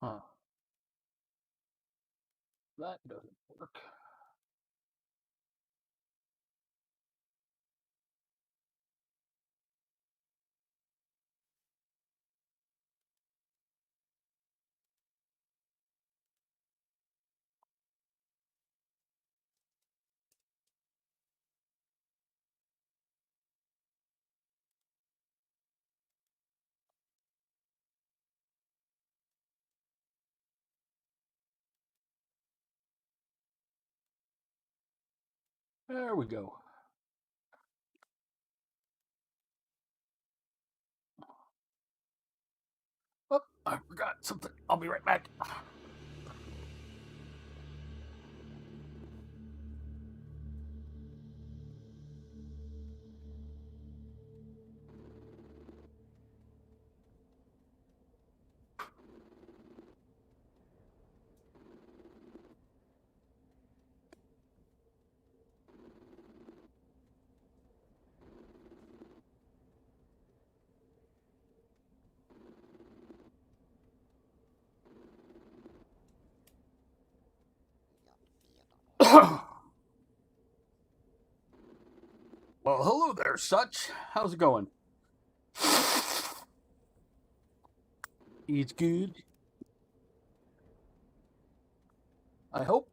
Huh. That doesn't work. There we go. Oh, I forgot something. I'll be right back. Well, hello there, Such. How's it going? It's good. I hope.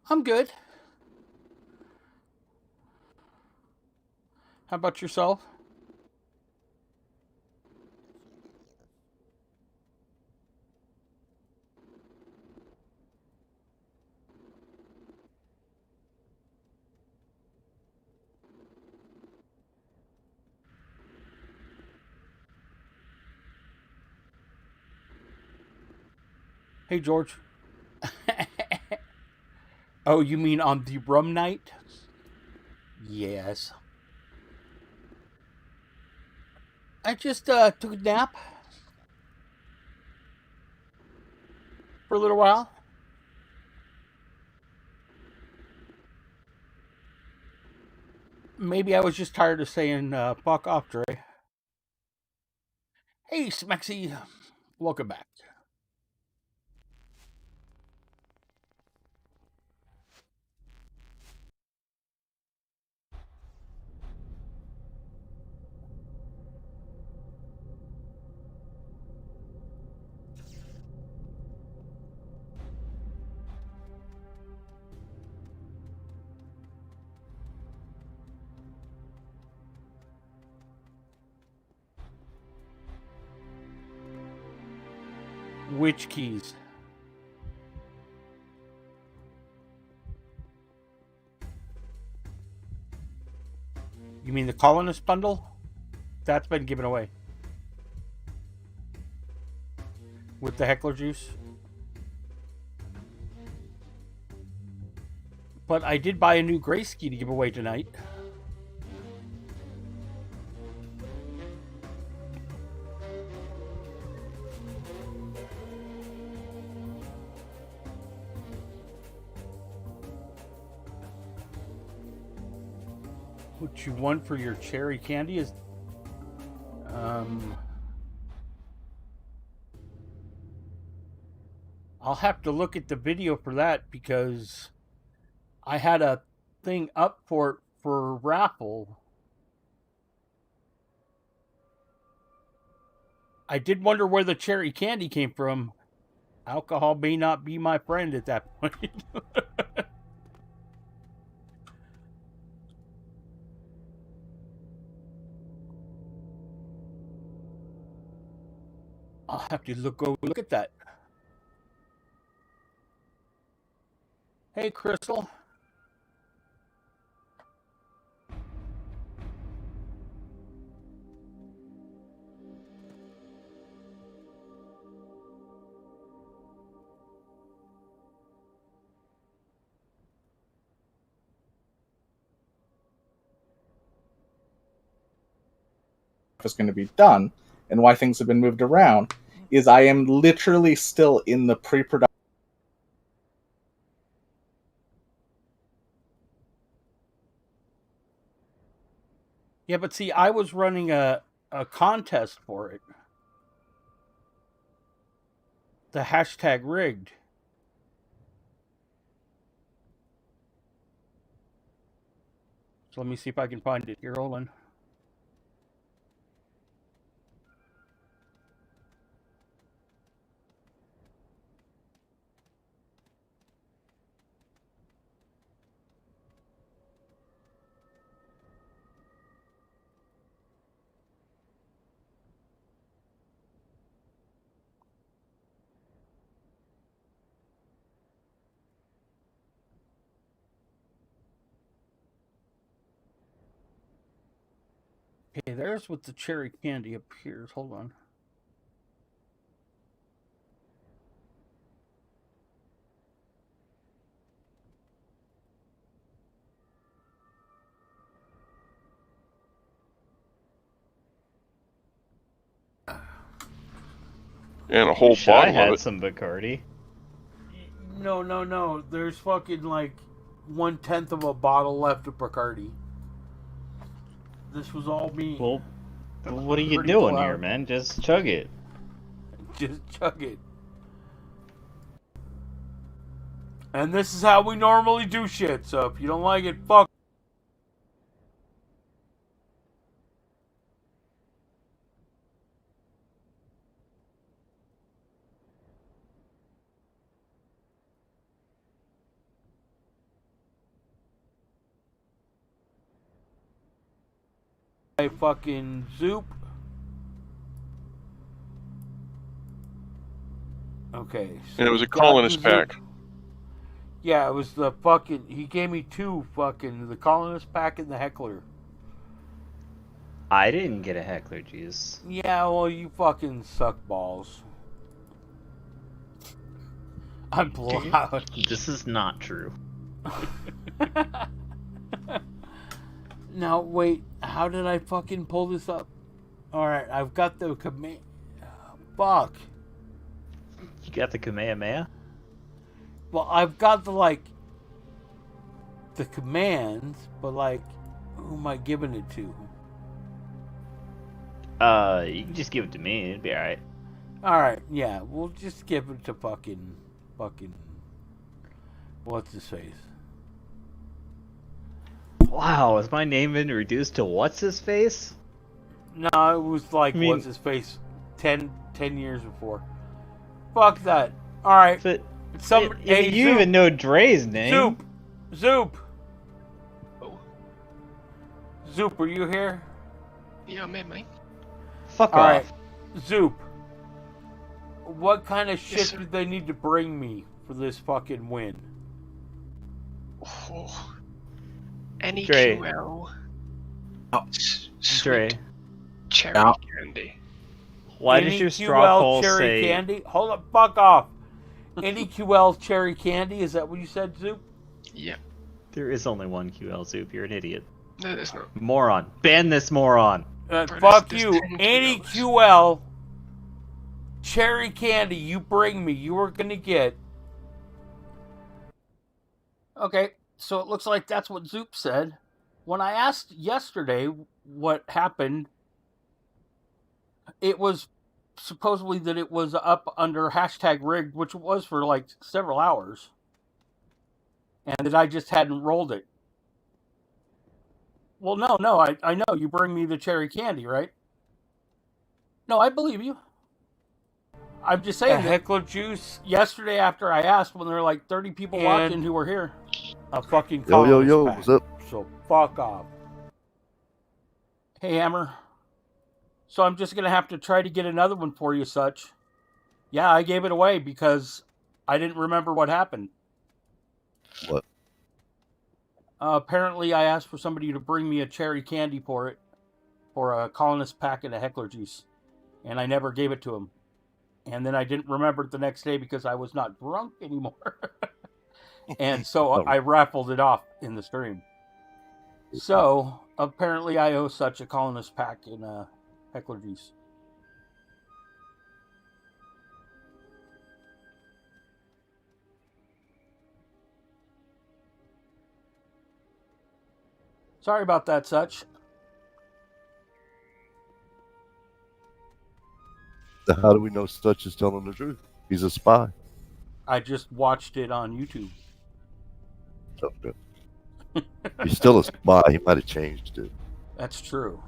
I'm good. How about yourself? Hey, George. Oh, you mean on the rum night? Yes. I just took a nap for a little while. Maybe I was just tired of saying fuck off, Dre. Hey, Smexy. Welcome back. Which keys? You mean the colonist bundle? That's been given away with the heckler juice. But I did buy a new grace key to give away tonight. What you want for your cherry candy is um I'll have to look at the video for that because I had a thing up for raffle. I did wonder where the cherry candy came from. Alcohol may not be my friend at that point. I'll have to look at that. Hey, Crystal. is going to be done and why things have been moved around is I am literally still in the pre-production. Yeah, but see, I was running a contest for it. The hashtag rigged. So let me see if I can find it here. Hold on. Okay, there's what the cherry candy appears. Hold on. And a whole Wish I bottle had of it. some Bacardi. No. There's fucking like 1/10 of a bottle left of Bacardi. This was all me. Well, what are you Pretty doing loud. here, man? Just chug it. Just chug it. And this is how we normally do shit, so if you don't like it, fuck. I fucking Zoop. Okay. So And it was a got colonist the pack. Zoop. Yeah, it was the fucking. He gave me two fucking. The colonist pack and the heckler. I didn't get a heckler, jeez. Yeah, well, you fucking suck balls. I'm loud. This is not true. Now, wait. How did I fucking pull this up? Alright, I've got the command. Fuck. You got the Kamehameha? Well, I've got the commands, but who am I giving it to? You can just give it to me. It'd be alright. Alright, yeah, we'll just give it to fucking, what's his face? Wow, has my name been reduced to what's his face? No, it was what's his face 10 years before. Fuck that. Alright. But Hey, you Zoop. even know Dre's name. Zoop. Oh. Zoop, are you here? Yeah, I'm in, mate. Fuck Alright. off. Zoop. What kind of shit sir. did they need to bring me for this fucking win? Oh. Any Dre. QL. Oh. Sweet Dre, cherry Yeah. candy. why Any does your straw poll cherry say... candy? Hold up, fuck off. Any QL cherry candy? Is that what you said, Zoop? Yeah. There is only one QL Zoop, you're an idiot. No, there's not. Moron. Ban this moron. Bro, Fuck there's you. 10 Any QLs. QL cherry candy you bring me, you are gonna get. Okay, so it looks like that's what Zoop said. When I asked yesterday what happened, it was supposedly that it was up under hashtag rigged, which it was for several hours, and that I just hadn't rolled it. Well, no, I know you bring me the cherry candy, right? No, I believe you. I'm just saying. Heckler juice yesterday after I asked, when there were 30 people watching who were here. A fucking Yo, pack. what's up? So fuck off. Hey, Hammer. So I'm just gonna have to try to get another one for you, such. Yeah, I gave it away because I didn't remember what happened. What? Apparently, I asked for somebody to bring me a cherry candy for a colonist pack and a heckler juice, and I never gave it to him. And then I didn't remember it the next day because I was not drunk anymore. And so I raffled it off in the stream. So apparently I owe such a colonist pack and a heckler juice. Sorry about that, such. How do we know Such is telling the truth? He's a spy. I just watched it on YouTube. Okay. He's still a spy. He might have changed it. That's true.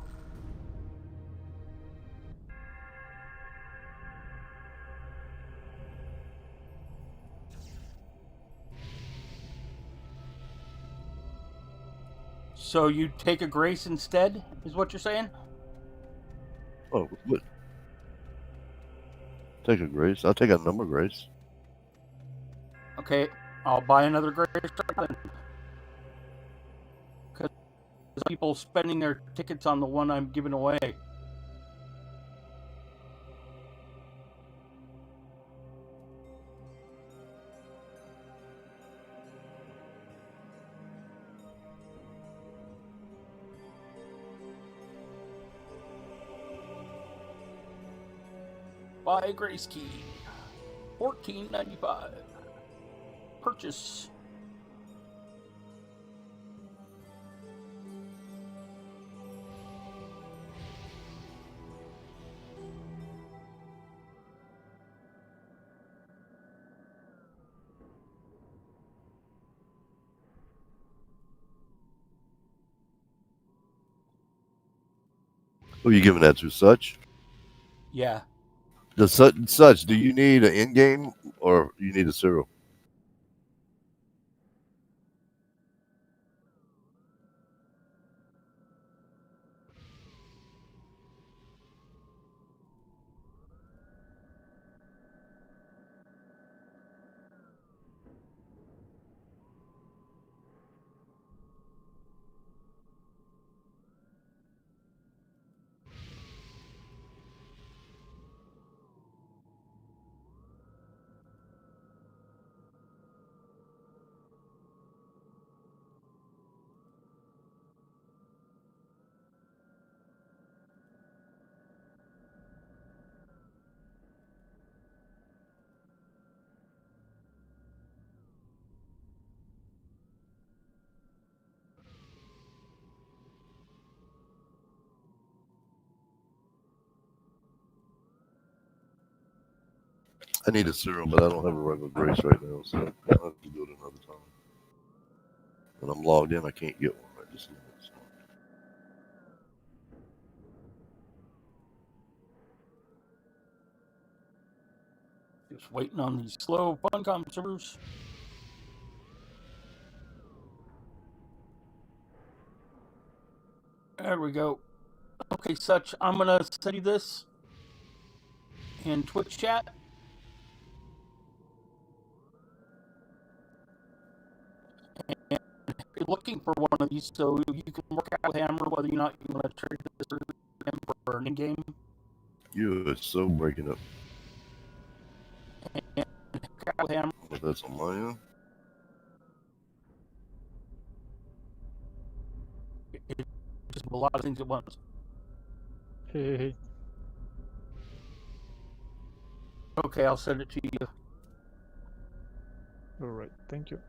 So you take a grace instead, is what you're saying? Oh, what? Take a grace. I'll take a number grace. Okay, I'll buy another grace then. Because people spending their tickets on the one I'm giving away. Buy a grace key. $14.95. Purchase. Who are you giving that to? Such? Yeah. Does Such? Do you need an in game or you need a serial? I need a serial, but I don't have a regular grace right now, so I'll have to do it another time. When I'm logged in, I can't get one. I just need it. So. Just waiting on these slow Funcom servers. There we go. Okay, Such, I'm going to send you this in Twitch chat. And if you're looking for one of these, so you can work out with Hammer whether or not you want to trade this for an in-game. You are so breaking up. And with Hammer. But that's on my end. It's just a lot of things at once. Hey. Okay, I'll send it to you. Alright, thank you.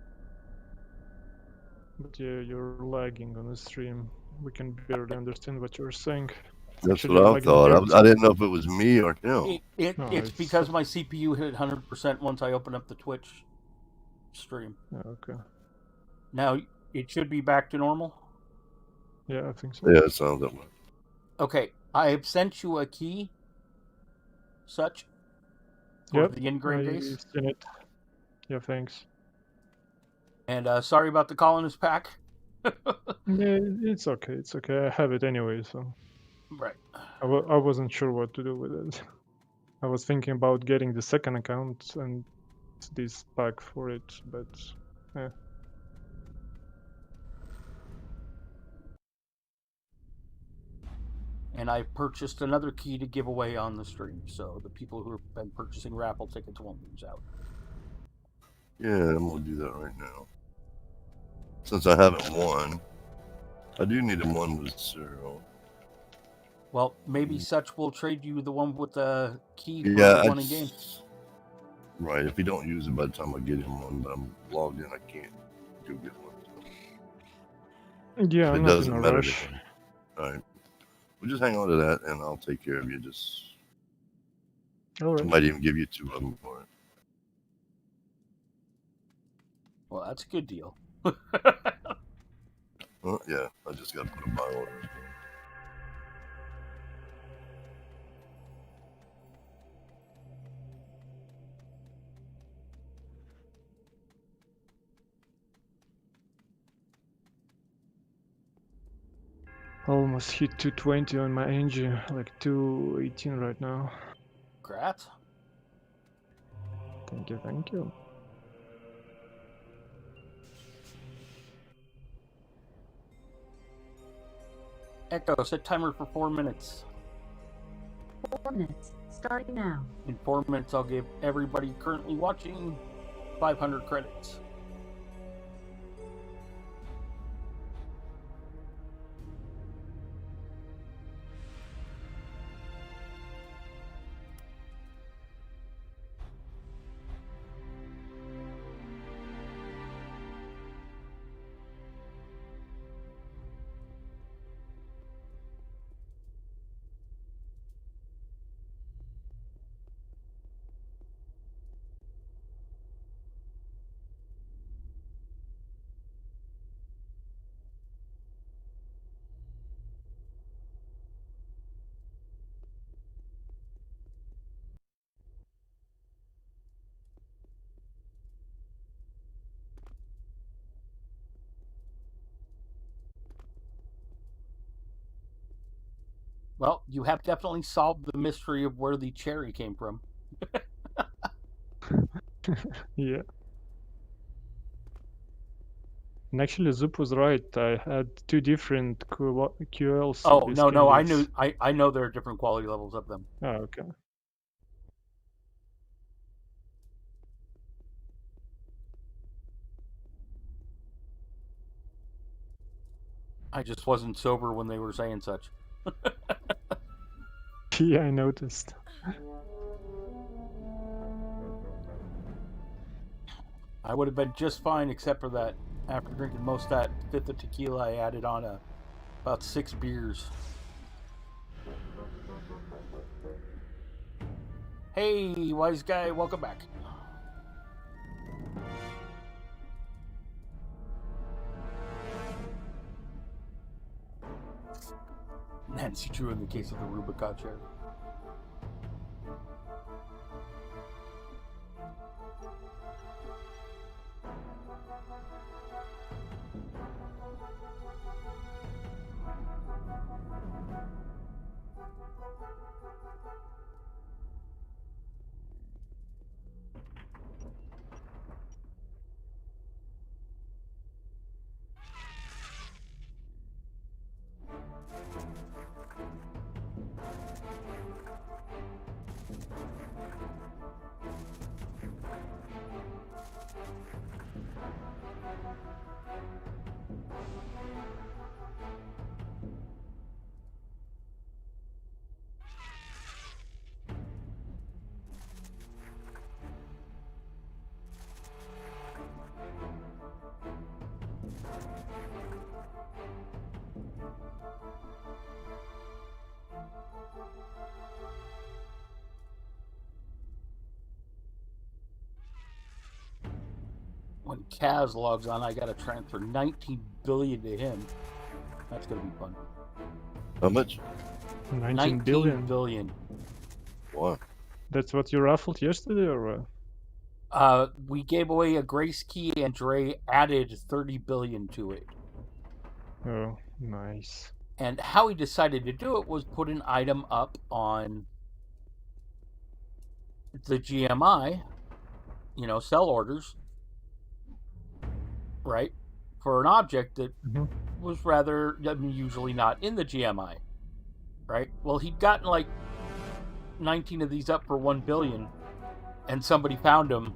But yeah, you're lagging on the stream. We can barely understand what you're saying. That's Actually, what I lagging thought. there I didn't know if it was me or him. No, It's it's because my CPU hit 100% once I open up the Twitch stream. Okay. Now, it should be back to normal. Yeah, I think so. Yeah, it sounds that way. Okay, I have sent you a key, Such, for Yep, the in-game case. I've seen it. Yeah, thanks. And sorry about the colonist pack. Yeah, it's okay. It's okay. I have it anyway, so Right. I wasn't sure what to do with it. I was thinking about getting the second account and this pack for it, but yeah. And I purchased another key to give away on the stream, so the people who have been purchasing raffle tickets won't lose out. Yeah, I'm gonna do that right now. Since I haven't won, I do need a one with serial. Well, maybe Such will trade you the one with the key for Yeah, the one in game. Right. If you don't use it by the time I get him one, but I'm logged in, I can't go get one. So. Yeah, It I'm not in doesn't a matter. rush. All right. Well, just hang on to that, and I'll take care of you. Just All I right. might even give you 2 of them for it. Well, that's a good deal. Well, yeah, I just got to put a buy order. Almost hit 220 on my engine, like 218 right now. Congrats. Thank you, thank you. Echo, set timer for 4 minutes. 4 minutes, starting now. In 4 minutes, I'll give everybody currently watching 500 credits. Well, you have definitely solved the mystery of where the cherry came from. Yeah. And actually, Zoop was right. I had 2 different QLs. Oh, of these no, candies. I know there are different quality levels of them. Oh, okay. I just wasn't sober when they were saying such. Yeah, I noticed. I would have been just fine except for that after drinking most of that fifth of tequila, I added on about 6 beers. Hey, wise guy, welcome back. Nancy Drew in the case of the Rubicon chair. When Kaz logs on, I gotta transfer 19 billion to him. That's gonna be fun. How much? 19 billion. billion. Why? That's what you raffled yesterday, or what? We gave away a grace key, and Dre added 30 billion to it. Oh, nice. And how he decided to do it was put an item up on the GMI, sell orders, right? For an object that was rather usually not in the GMI, right? Well, he'd gotten like 19 of these up for 1 billion, and somebody found them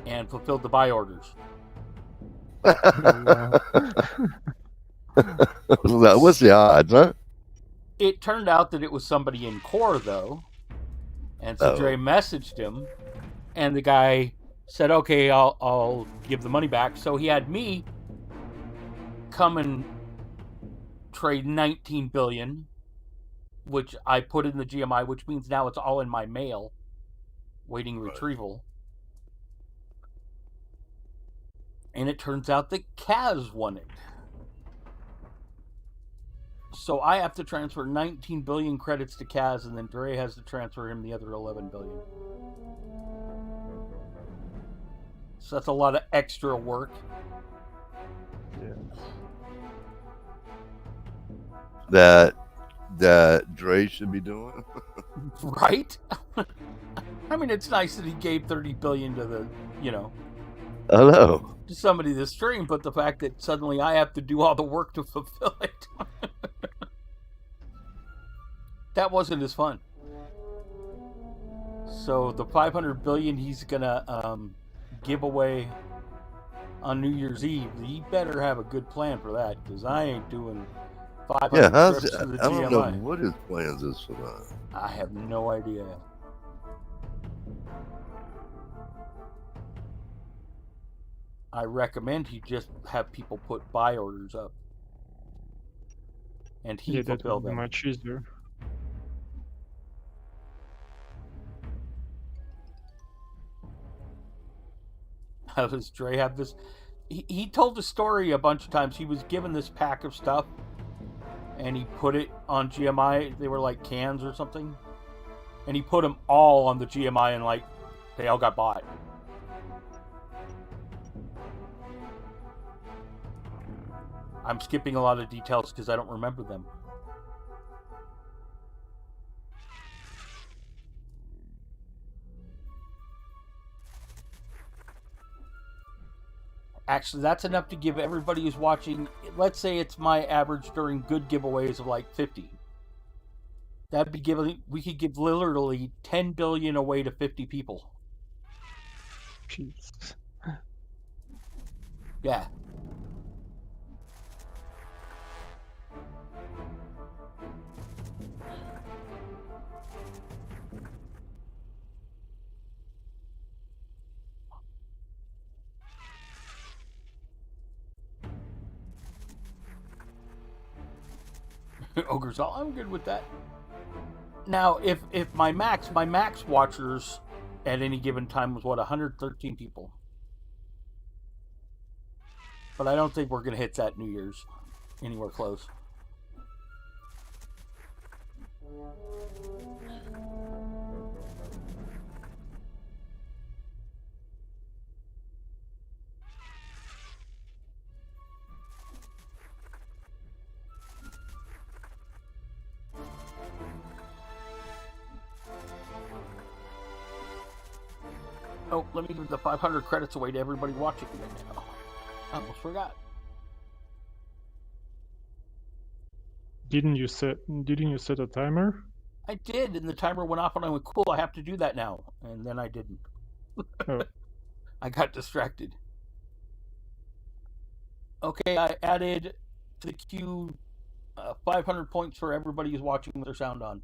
and fulfilled the buy orders. What's the odds, huh? It turned out that it was somebody in core, though. And so Dre messaged him, and the guy said, okay, I'll give the money back. So he had me come and trade 19 billion, which I put in the GMI, which means now it's all in my mail. waiting Right. retrieval. And it turns out that Kaz won it. So I have to transfer 19 billion credits to Kaz, and then Dre has to transfer him the other 11 billion. So that's a lot of extra work. Yeah. That Dre should be doing. Right? I mean, it's nice that he gave 30 billion to the, I know. to somebody this stream, but the fact that suddenly I have to do all the work to fulfill it, that wasn't as fun. So the 500 billion he's gonna give away on New Year's Eve, he better have a good plan for that, because I ain't doing 500 Yeah, trips to the I don't know GMI. what his plans is for that. I have no idea. I recommend he just have people put buy orders up, and he Yeah, that fulfill would be them. much easier. How does Dre have this? He told the story a bunch of times. He was given this pack of stuff, and he put it on GMI. They were like cans or something, and he put them all on the GMI, and like they all got bought. I'm skipping a lot of details because I don't remember them. Actually, that's enough to give everybody who's watching, let's say it's my average during good giveaways of like 50. That'd be giving, we could give literally 10 billion away to 50 people. Jeez. Yeah. Ogre's all, I'm good with that. Now, if my max watchers at any given time was 113 people. But I don't think we're gonna hit that New Year's anywhere close. Oh, let me give the 500 credits away to everybody watching right now. I almost forgot. Didn't you set a timer? I did, and the timer went off, and I went, cool, I have to do that now. And then I didn't. Oh. I got distracted. Okay, I added to the queue 500 points for everybody who's watching with their sound on.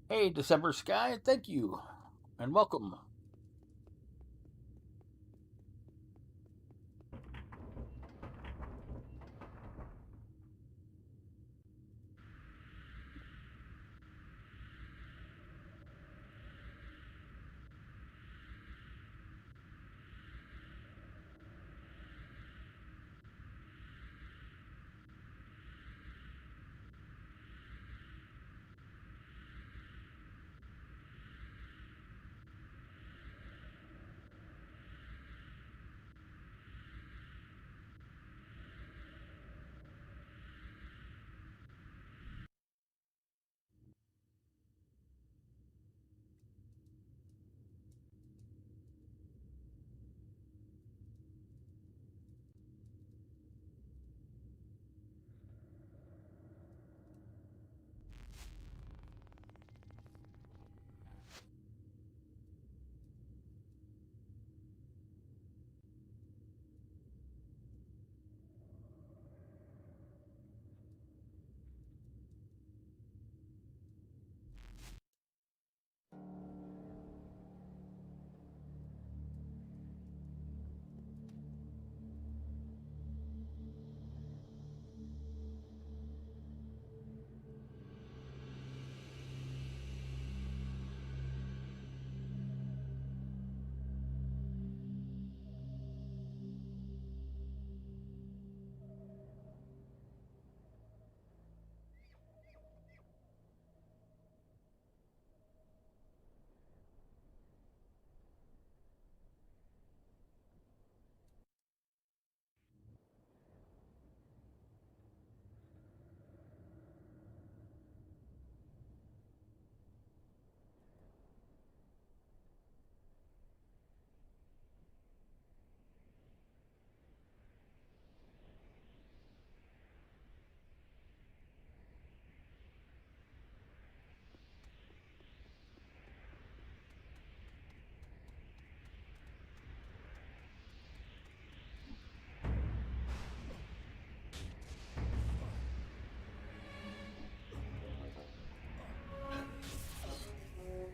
Hey, December Sky, thank you, and welcome.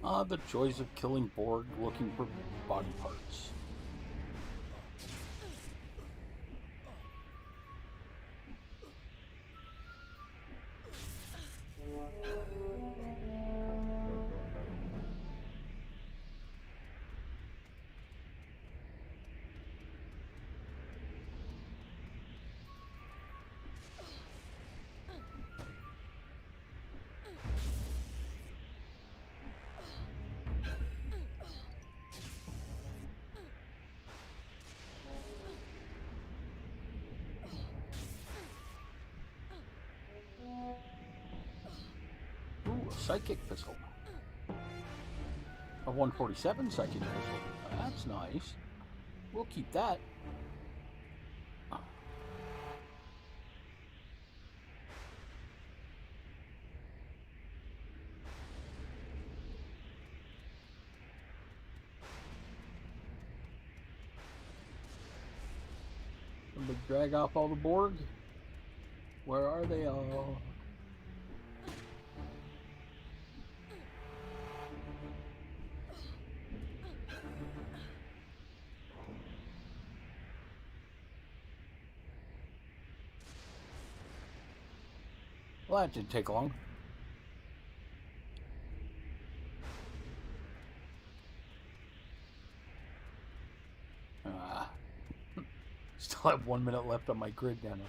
Ah, the joys of killing Borg looking for body parts. Ooh, a psychic pistol. A 147 psychic pistol. That's nice. We'll keep that. Let me drag off all the Borg. Where are they all? Well, that didn't take long. Still have 1 minute left on my grid down there.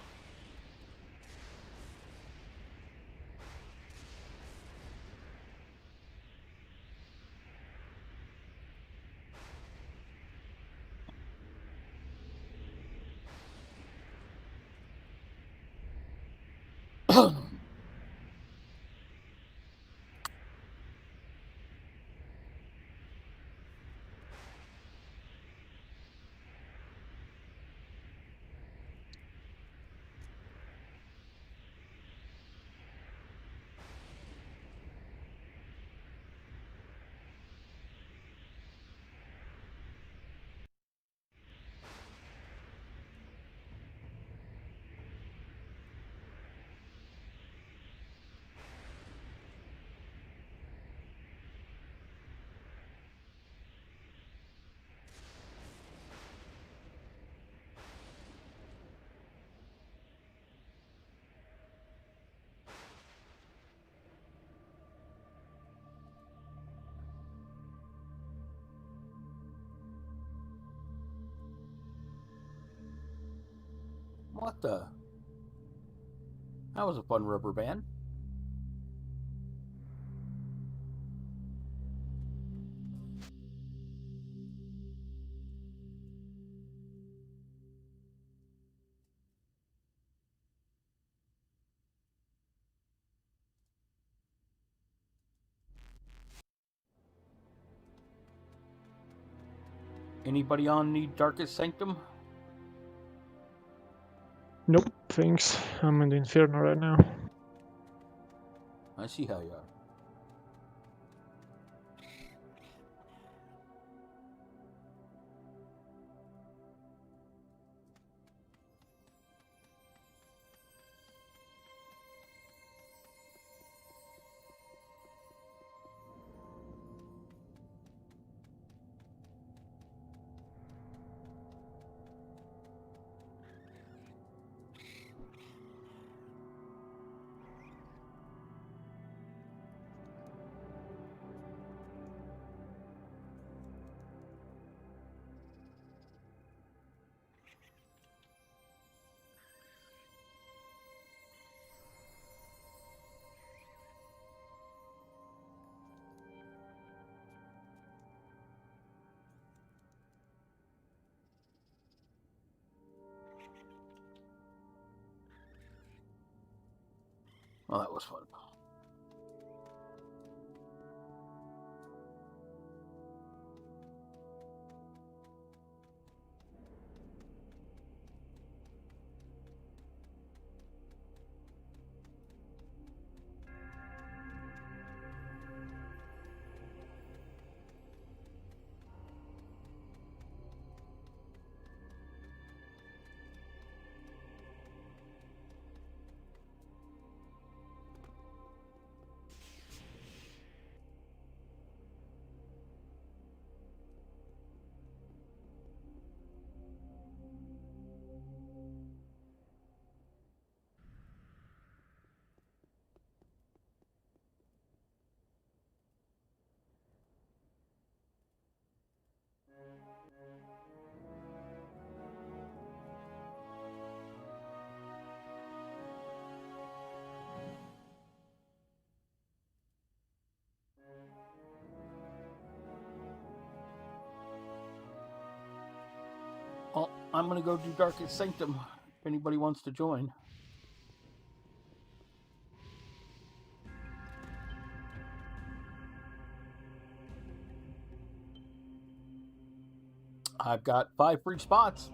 What the? That was a fun rubber band. Anybody on need Darkest Sanctum? Nope, thanks. I'm in the Inferno right now. I see how you are. Well, that was fun. I'm going to go do Darkest Sanctum if anybody wants to join. I've got 5 free spots.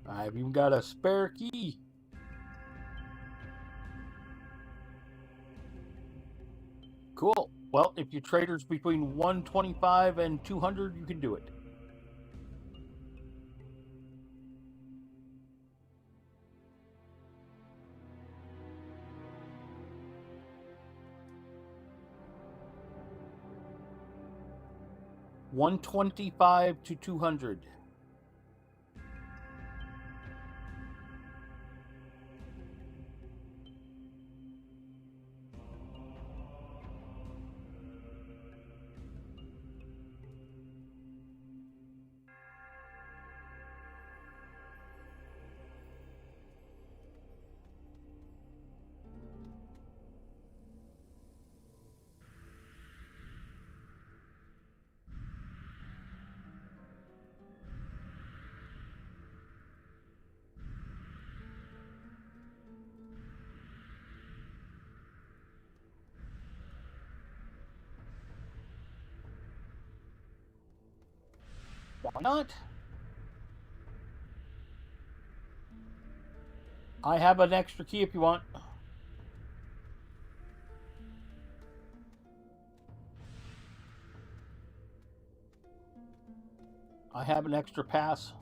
I've even got a spare key. Cool. Well, if your trader's between 125 and 200, you can do it. $125 to $200. Why not? I have an extra key if you want. I have an extra pass.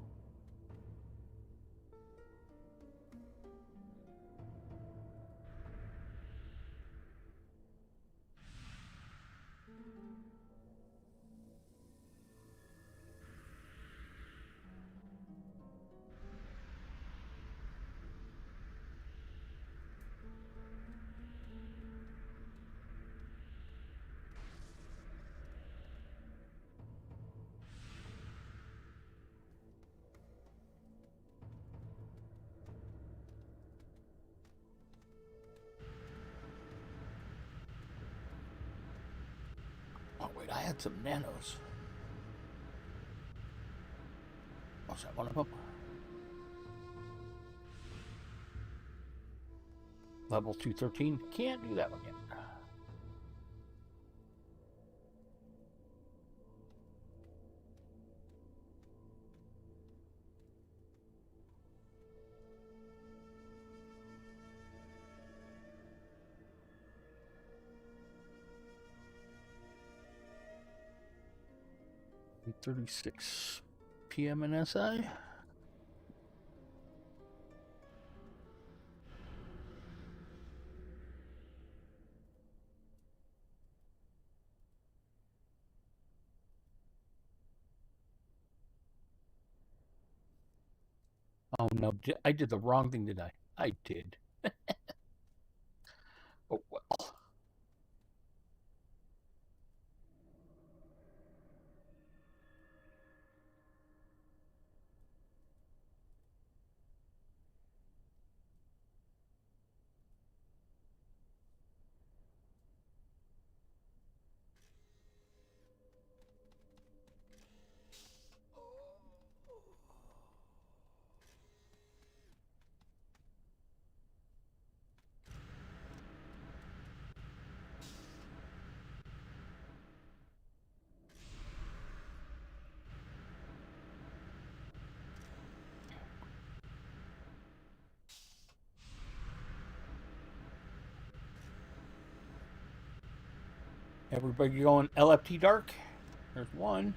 Oh, wait, I had some nanos. Was that one of them? Level 213. Can't do that one yet. $8:36 p.m. in SI. Oh no, I did the wrong thing, did I? I did. Oh well. Everybody going LFT dark? There's one.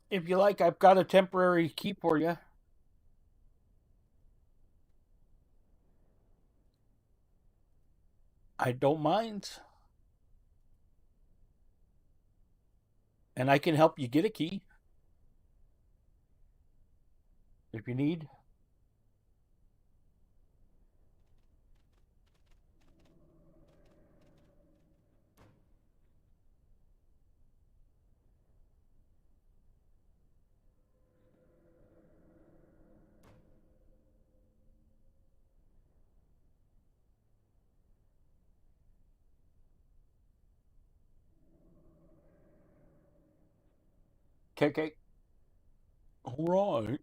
If you like, I've got a temporary key for you. I don't mind. And I can help you get a key if you need. Okay. All right.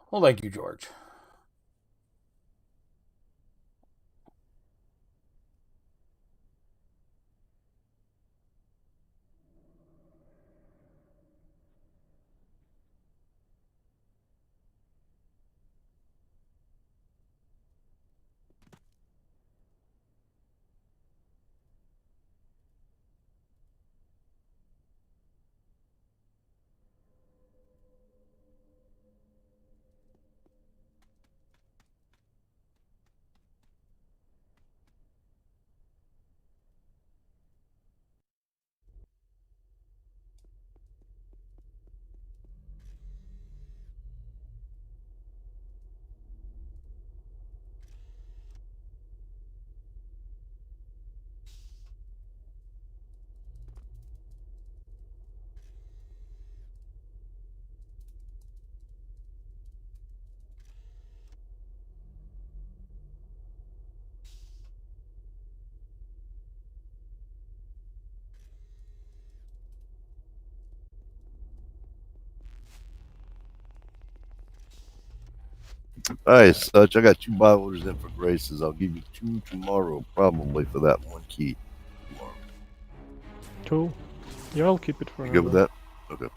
Well, thank you, George. Alright, Such, I got 2 buy orders in for Graces. I'll give you 2 tomorrow, probably, for that 1 key tomorrow. Cool. Yeah, I'll keep it for You good with that? Okay.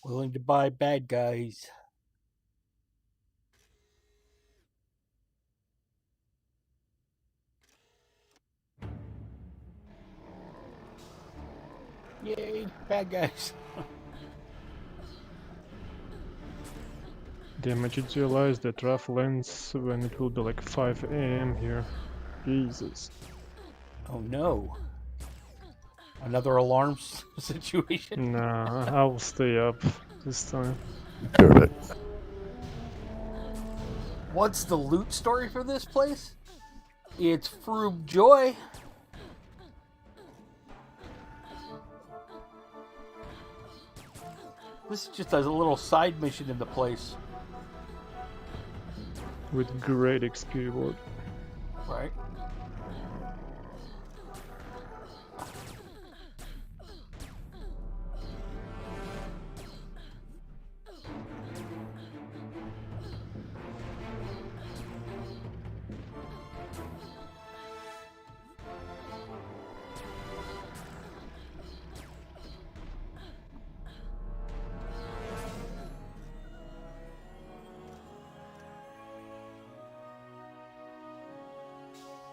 Willing to buy bad guys. Yay, bad guys. Damn, I just realized that Raffle ends when it will be like 5 AM here. Jesus. Oh no. Another alarm situation. Nah, I'll stay up this time. Perfect. What's the loot story for this place? It's Froob Joy. This is just a little side mission in the place, With great XP reward. right?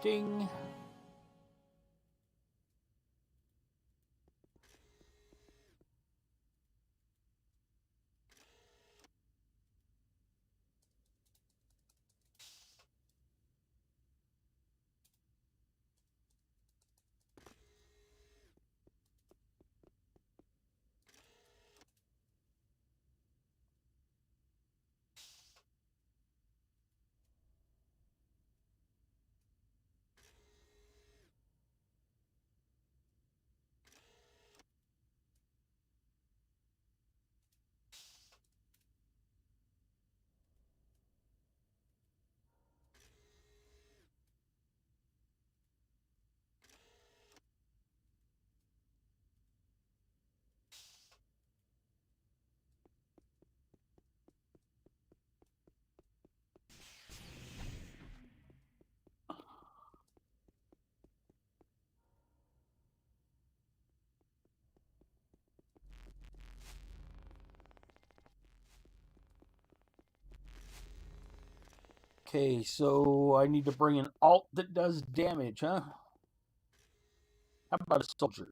Ding. Okay, so I need to bring an alt that does damage, huh? How about a soldier?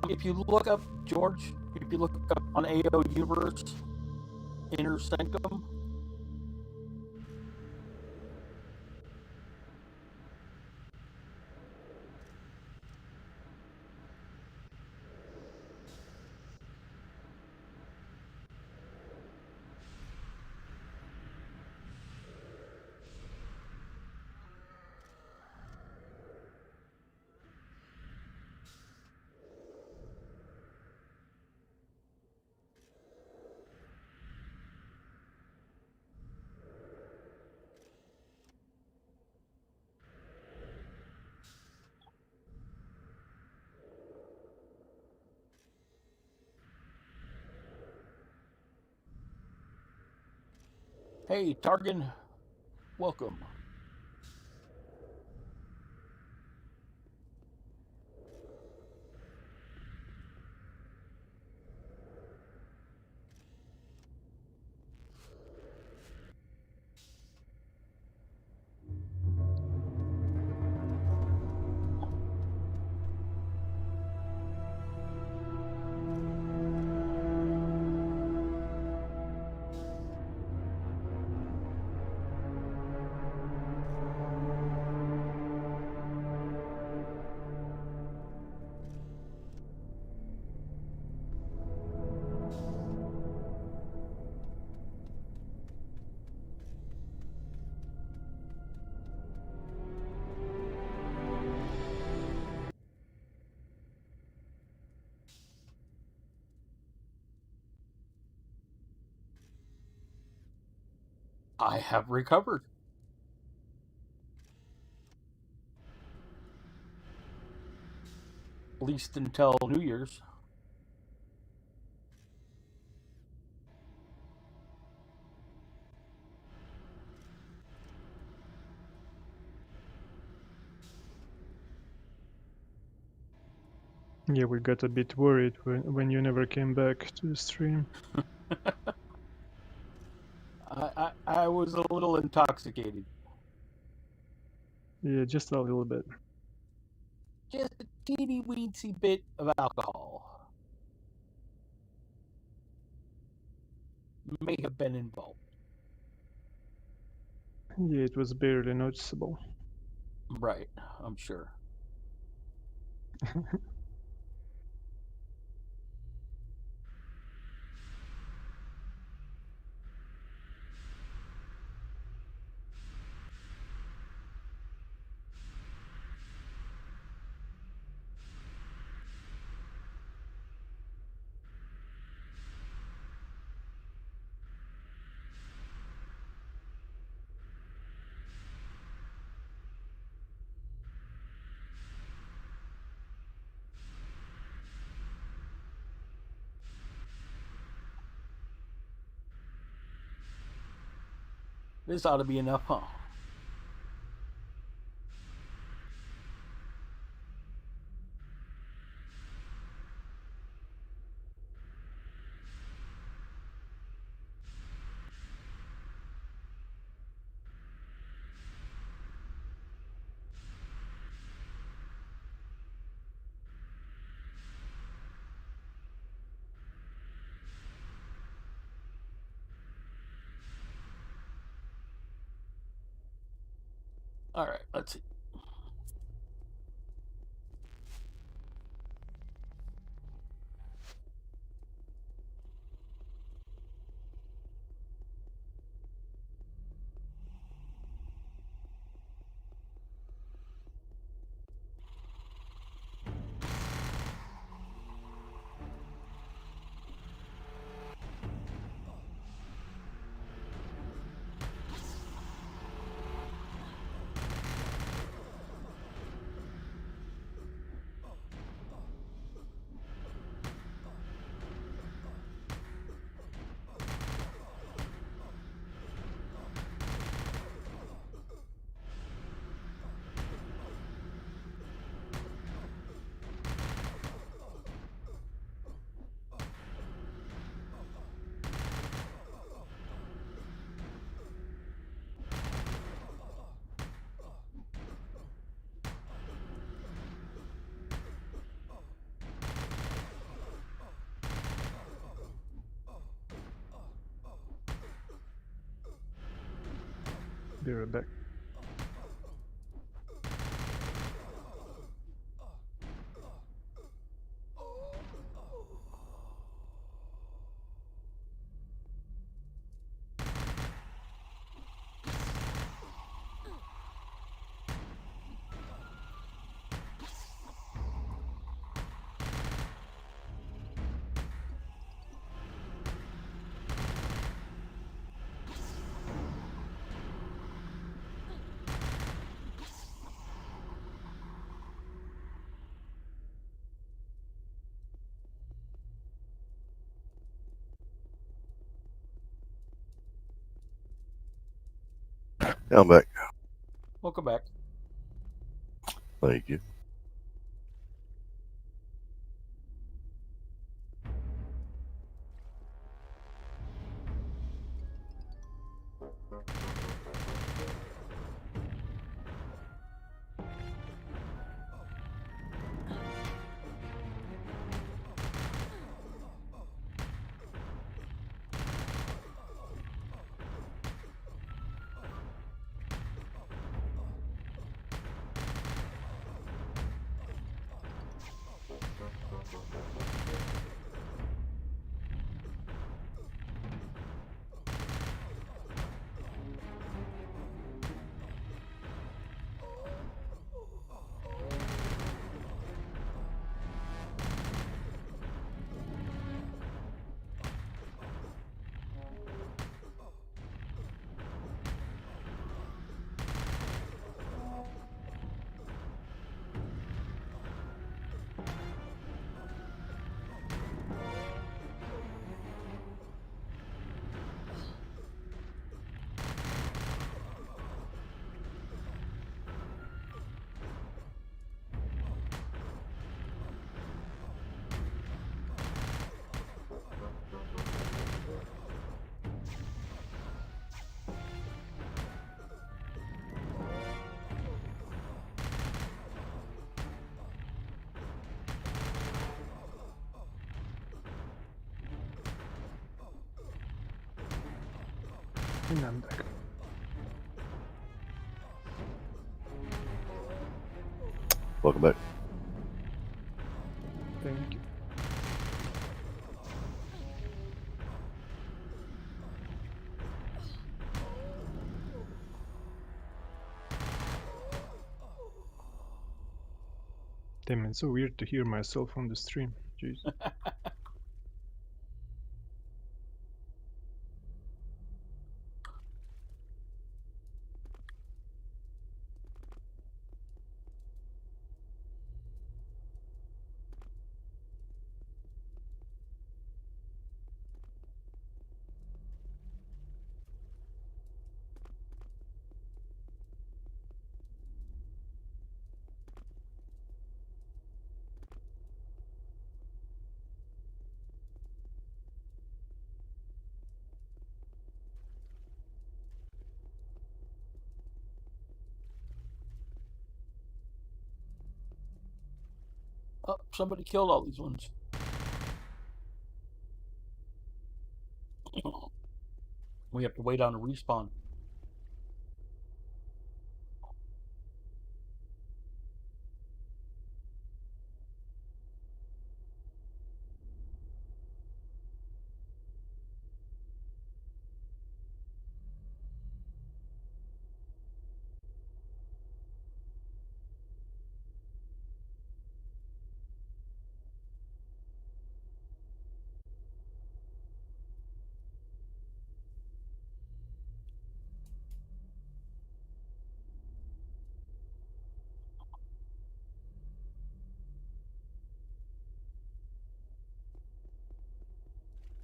If you look up, George, if you look up on AO Universe, Inner Sanctum, hey, Targan, welcome. I have recovered. At least until New Year's. Yeah, we got a bit worried when you never came back to the stream. I was a little intoxicated. Yeah, just a little bit. Just a teeny weensy bit of alcohol may have been involved. Yeah, it was barely noticeable. Right, I'm sure. This ought to be enough, huh? All right, let's see. Be right back. Yeah, I'm back. Welcome back. Thank you. in and back. Welcome back. Thank you. Damn, it's so weird to hear myself on the stream. Jeez. Oh, somebody killed all these ones. We have to wait on a respawn.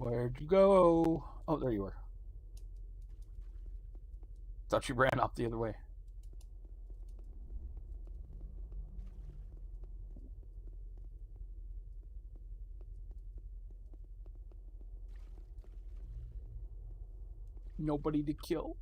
Where'd you go? Oh, there you were. Thought you ran off the other way. Nobody to kill.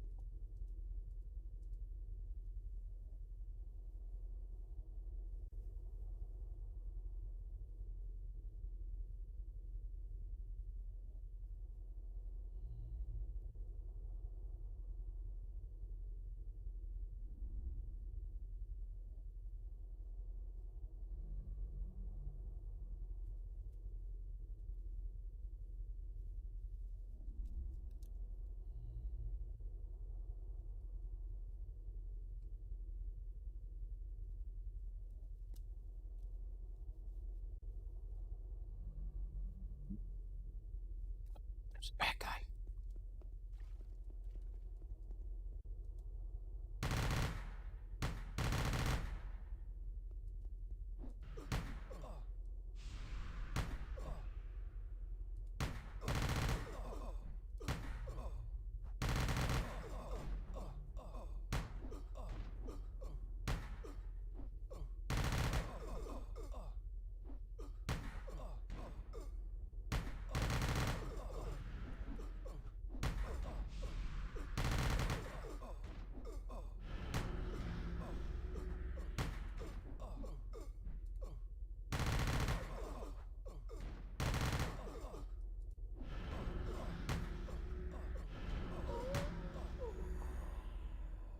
There's a bad guy.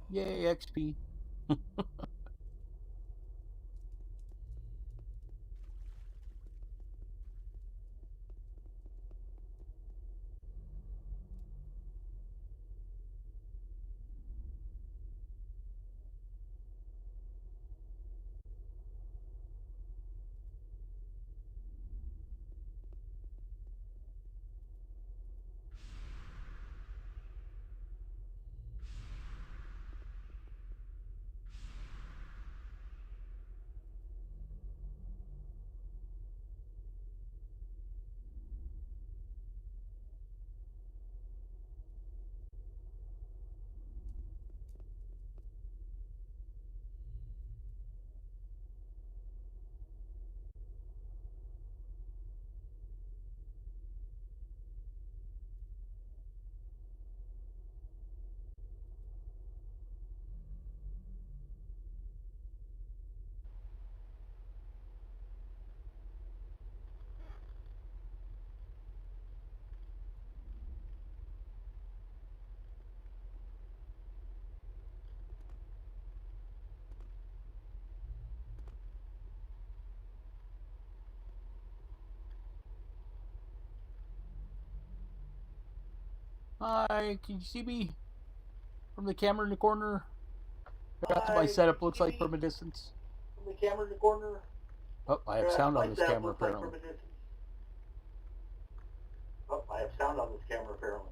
Yay, XP. Hi, can you see me from the camera in the corner? That's what my setup looks like from a distance. From the camera in the corner. Oh, I have sound on this camera apparently. Oh, I have sound on this camera apparently.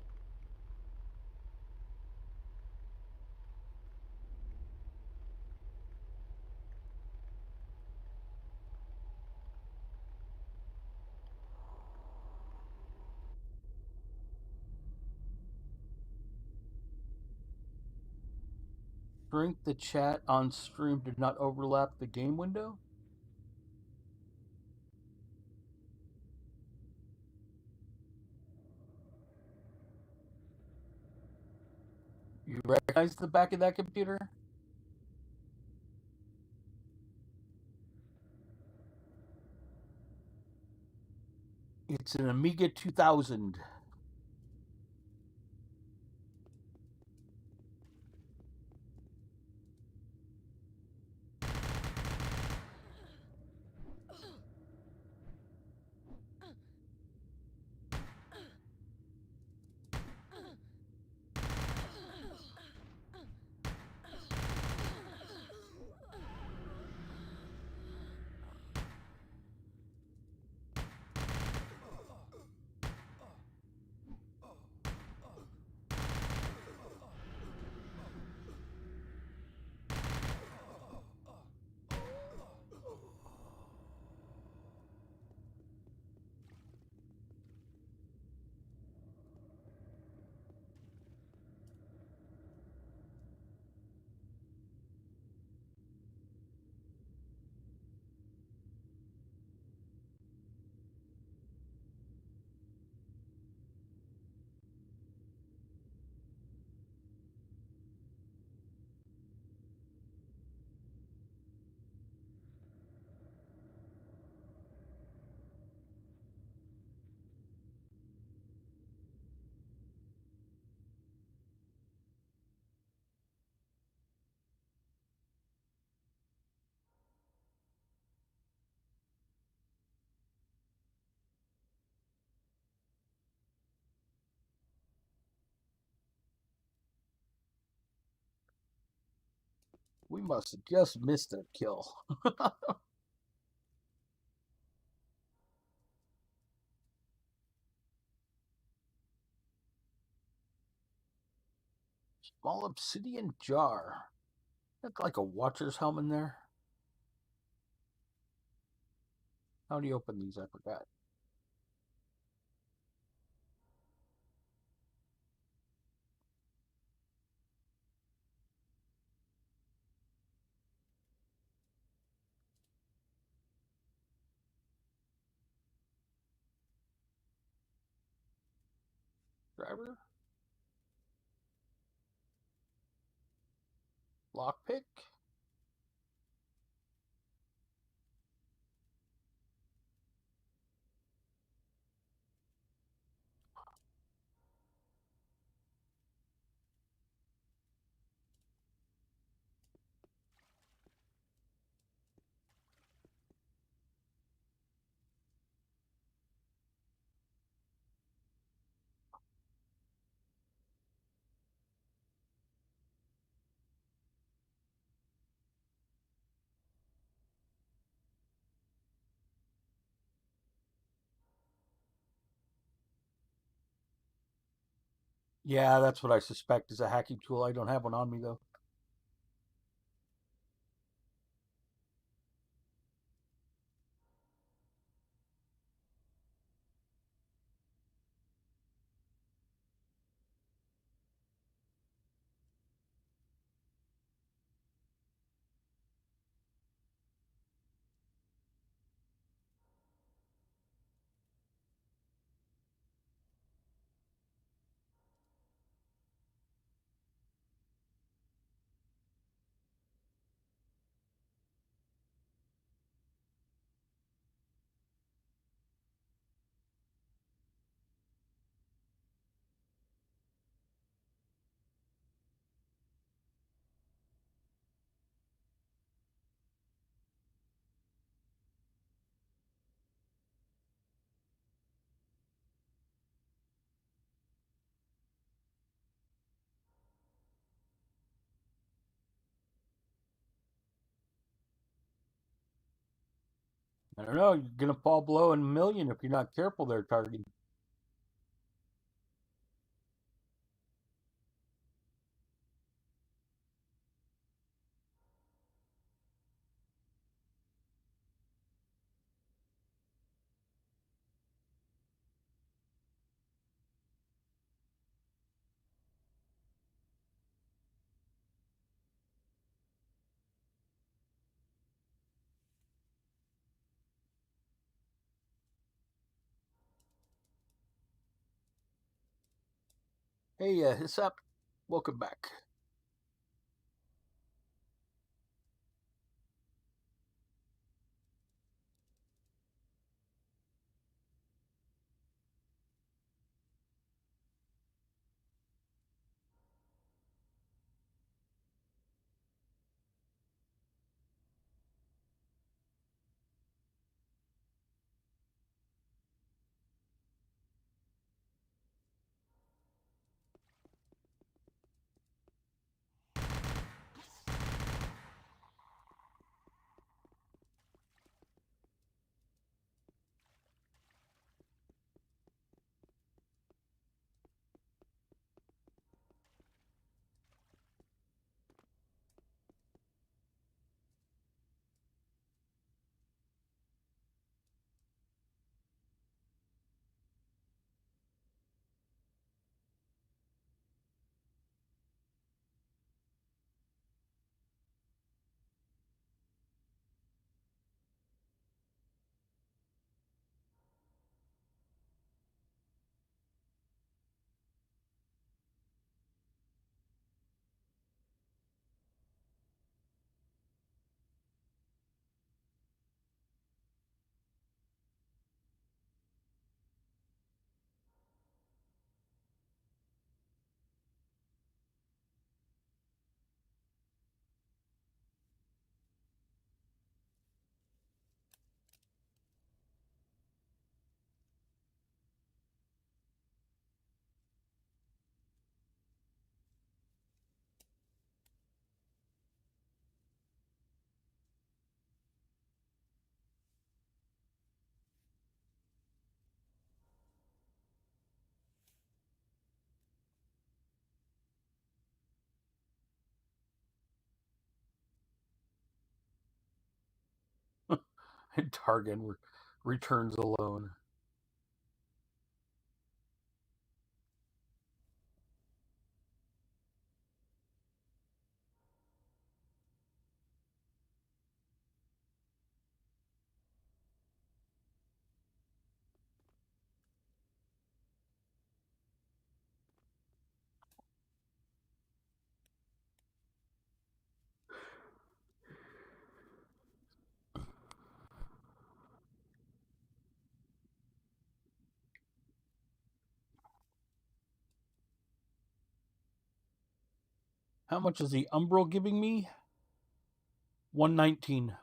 Shrink the chat on stream did not overlap the game window. You recognize the back of that computer? It's an Amiga 2000. We must have just missed a kill. Small obsidian jar. Look like a watcher's helm in there. How do you open these? I forgot. Driver? Lockpick? Yeah, that's what I suspect is a hacking tool. I don't have one on me though. I don't know. You're gonna fall below a million if you're not careful there, Target. Hey, it's up. Welcome back. And Target returns alone. How much is the Umbral giving me? 119.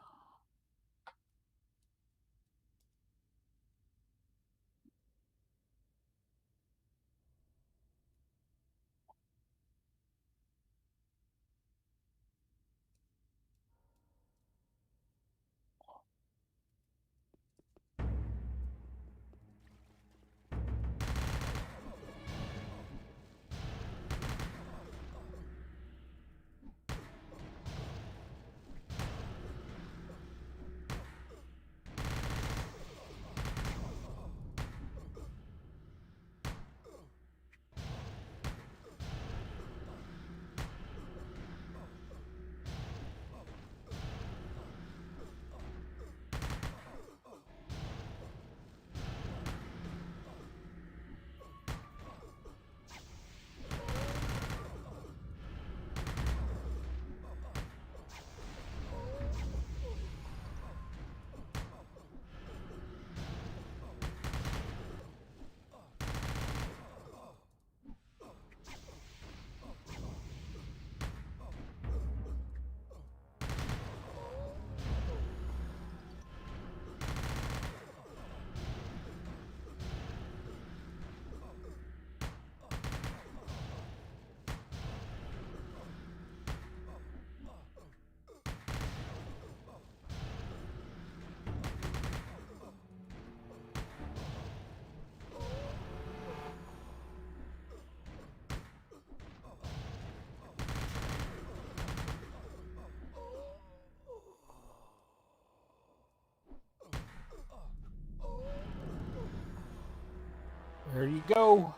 you go.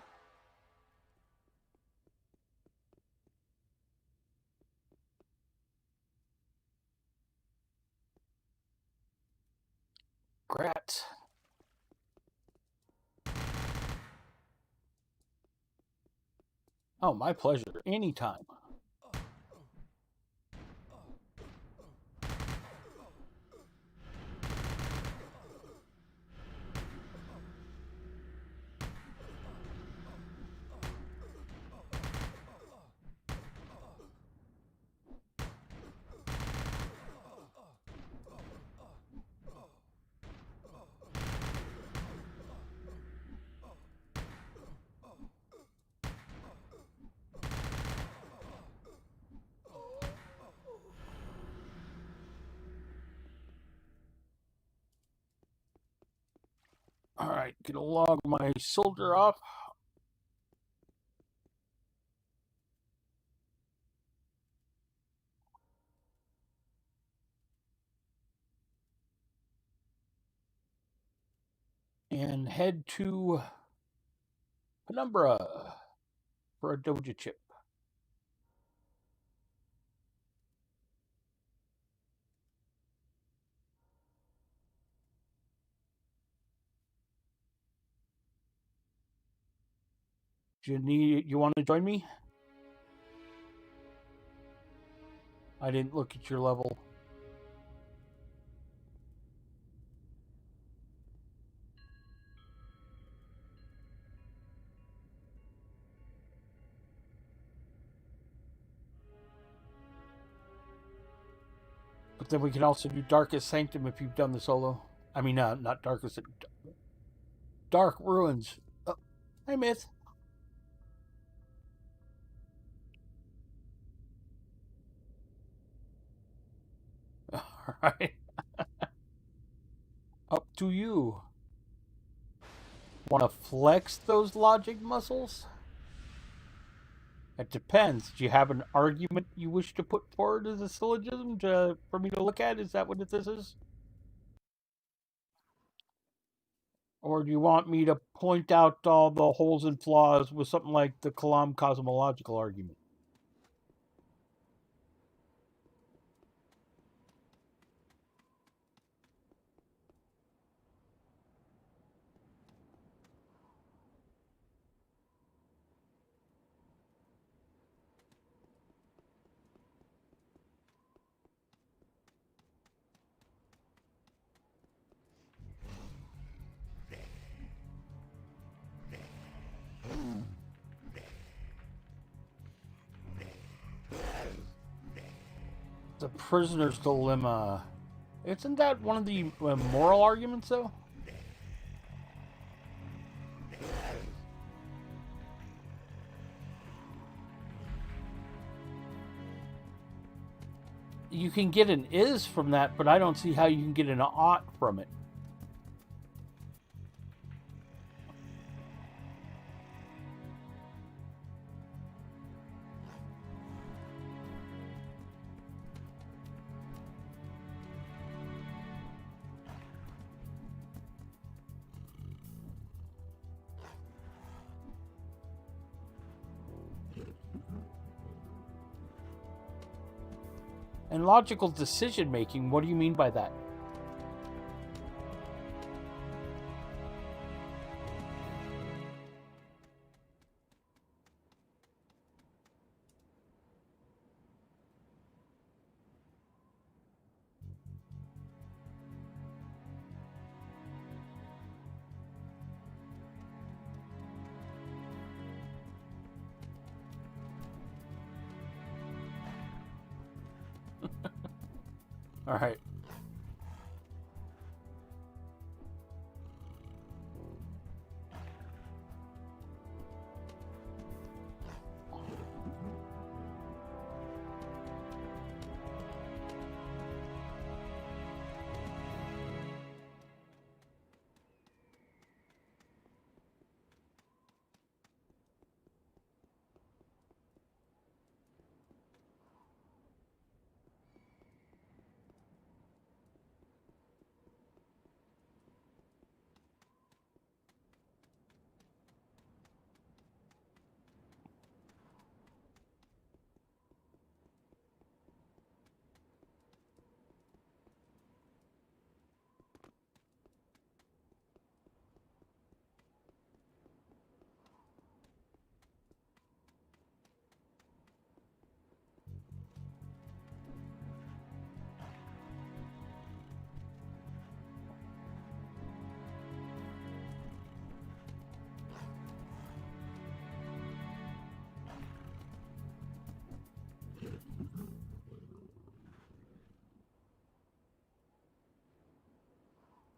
Grat. Oh, my pleasure. Anytime. All right, gonna log my soldier off. And head to Penumbra for a Doja chip. You want to join me? I didn't look at your level. But then we can also do Darkest Sanctum if you've done the solo. I mean, not Darkest, Dark Ruins. Oh, hi, Myth. All right. Up to you. Want to flex those logic muscles? It depends. Do you have an argument you wish to put forward as a syllogism for me to look at? Is that what this is? Or do you want me to point out all the holes and flaws with something like the Kalam cosmological argument? The prisoner's dilemma. Isn't that one of the moral arguments, though? You can get an is from that, but I don't see how you can get an ought from it. And logical decision making, what do you mean by that? All right.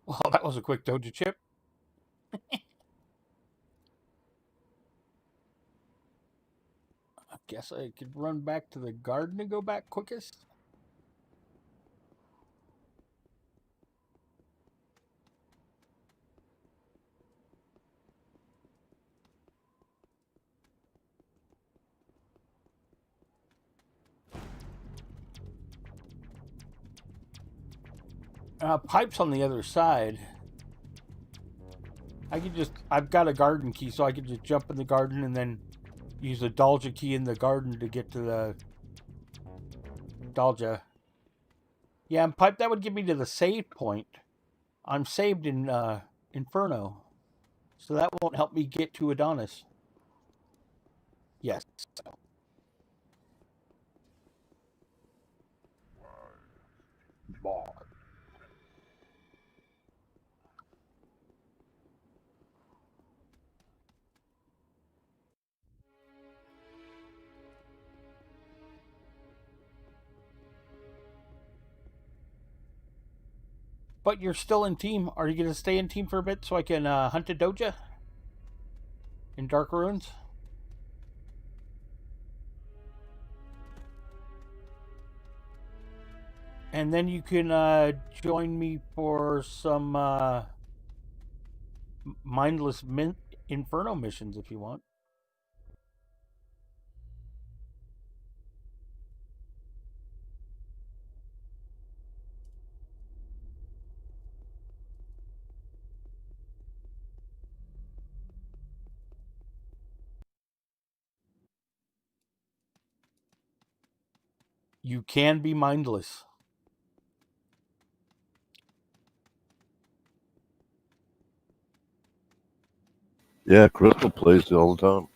Well, that was a quick doja chip. I guess I could run back to the garden and go back quickest. Pipe's on the other side. I've got a garden key, so I could just jump in the garden and then use the Dalja key in the garden to get to the Dalja. Yeah, and pipe, that would get me to the save point. I'm saved in Inferno, so that won't help me get to Adonis. Yes. Ball. But you're still in team. Are you going to stay in team for a bit so I can hunt a Doja in Dark Ruins? And then you can join me for some mindless Inferno missions if you want. You can be mindless. Yeah, Crystal plays it all the time.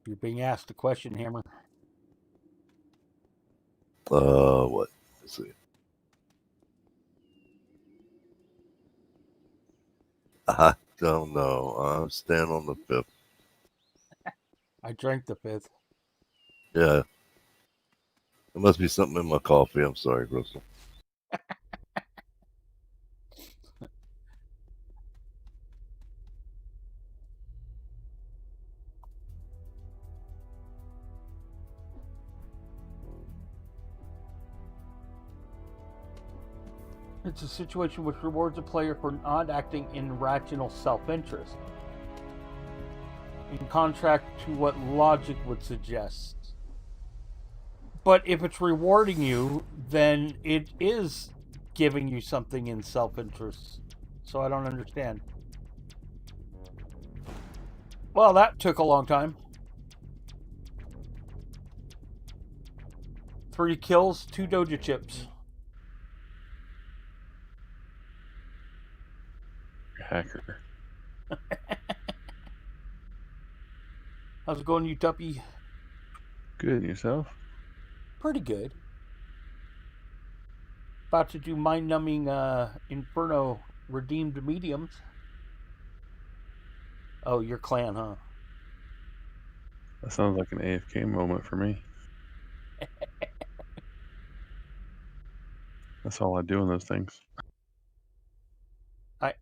You're being asked a question, Hammer. What? Let's see. I don't know. I'm staying on the 5th. I drank the 5th. Yeah. There must be something in my coffee. I'm sorry, Crystal. It's a situation which rewards a player for not acting in rational self-interest, in contrast to what logic would suggest. But if it's rewarding you, then it is giving you something in self-interest. So I don't understand. Well, that took a long time. 3 kills, 2 Doja chips. Hacker. How's it going, you tuppy? Good, yourself? Pretty good. About to do mind-numbing Inferno redeemed mediums. Oh, your clan, huh? That sounds like an AFK moment for me. That's all I do in those things. I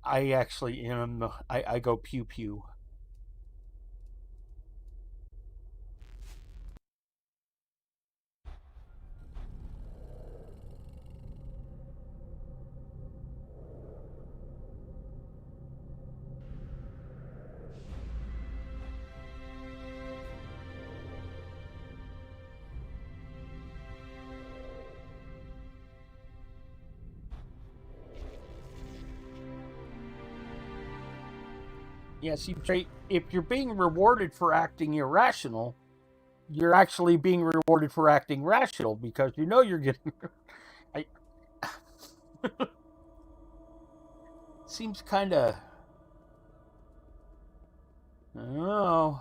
actually am. I go pew pew. Yeah, see, Trey, if you're being rewarded for acting irrational, you're actually being rewarded for acting rational because you know you're getting. Seems kind of... I don't know.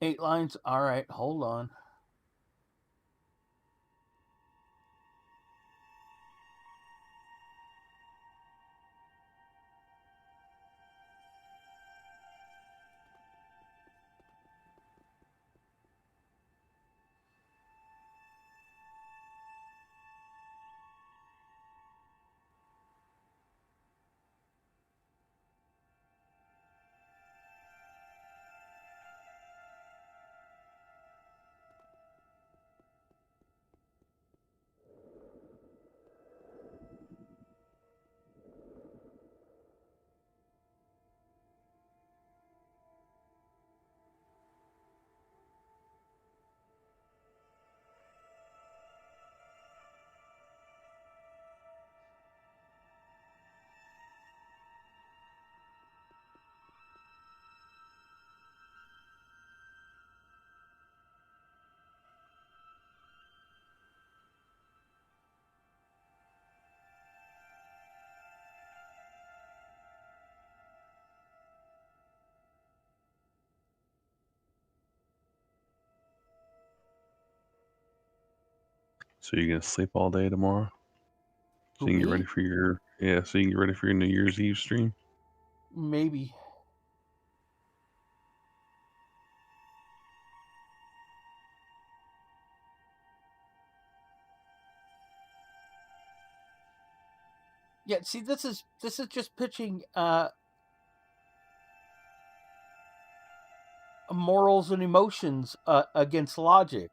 Eight lines. All right, hold on. So you gonna sleep all day tomorrow? So Who, you can get me? ready for your so you can get ready for your New Year's Eve stream. Maybe. Yeah, see, this is just pitching morals and emotions against logic.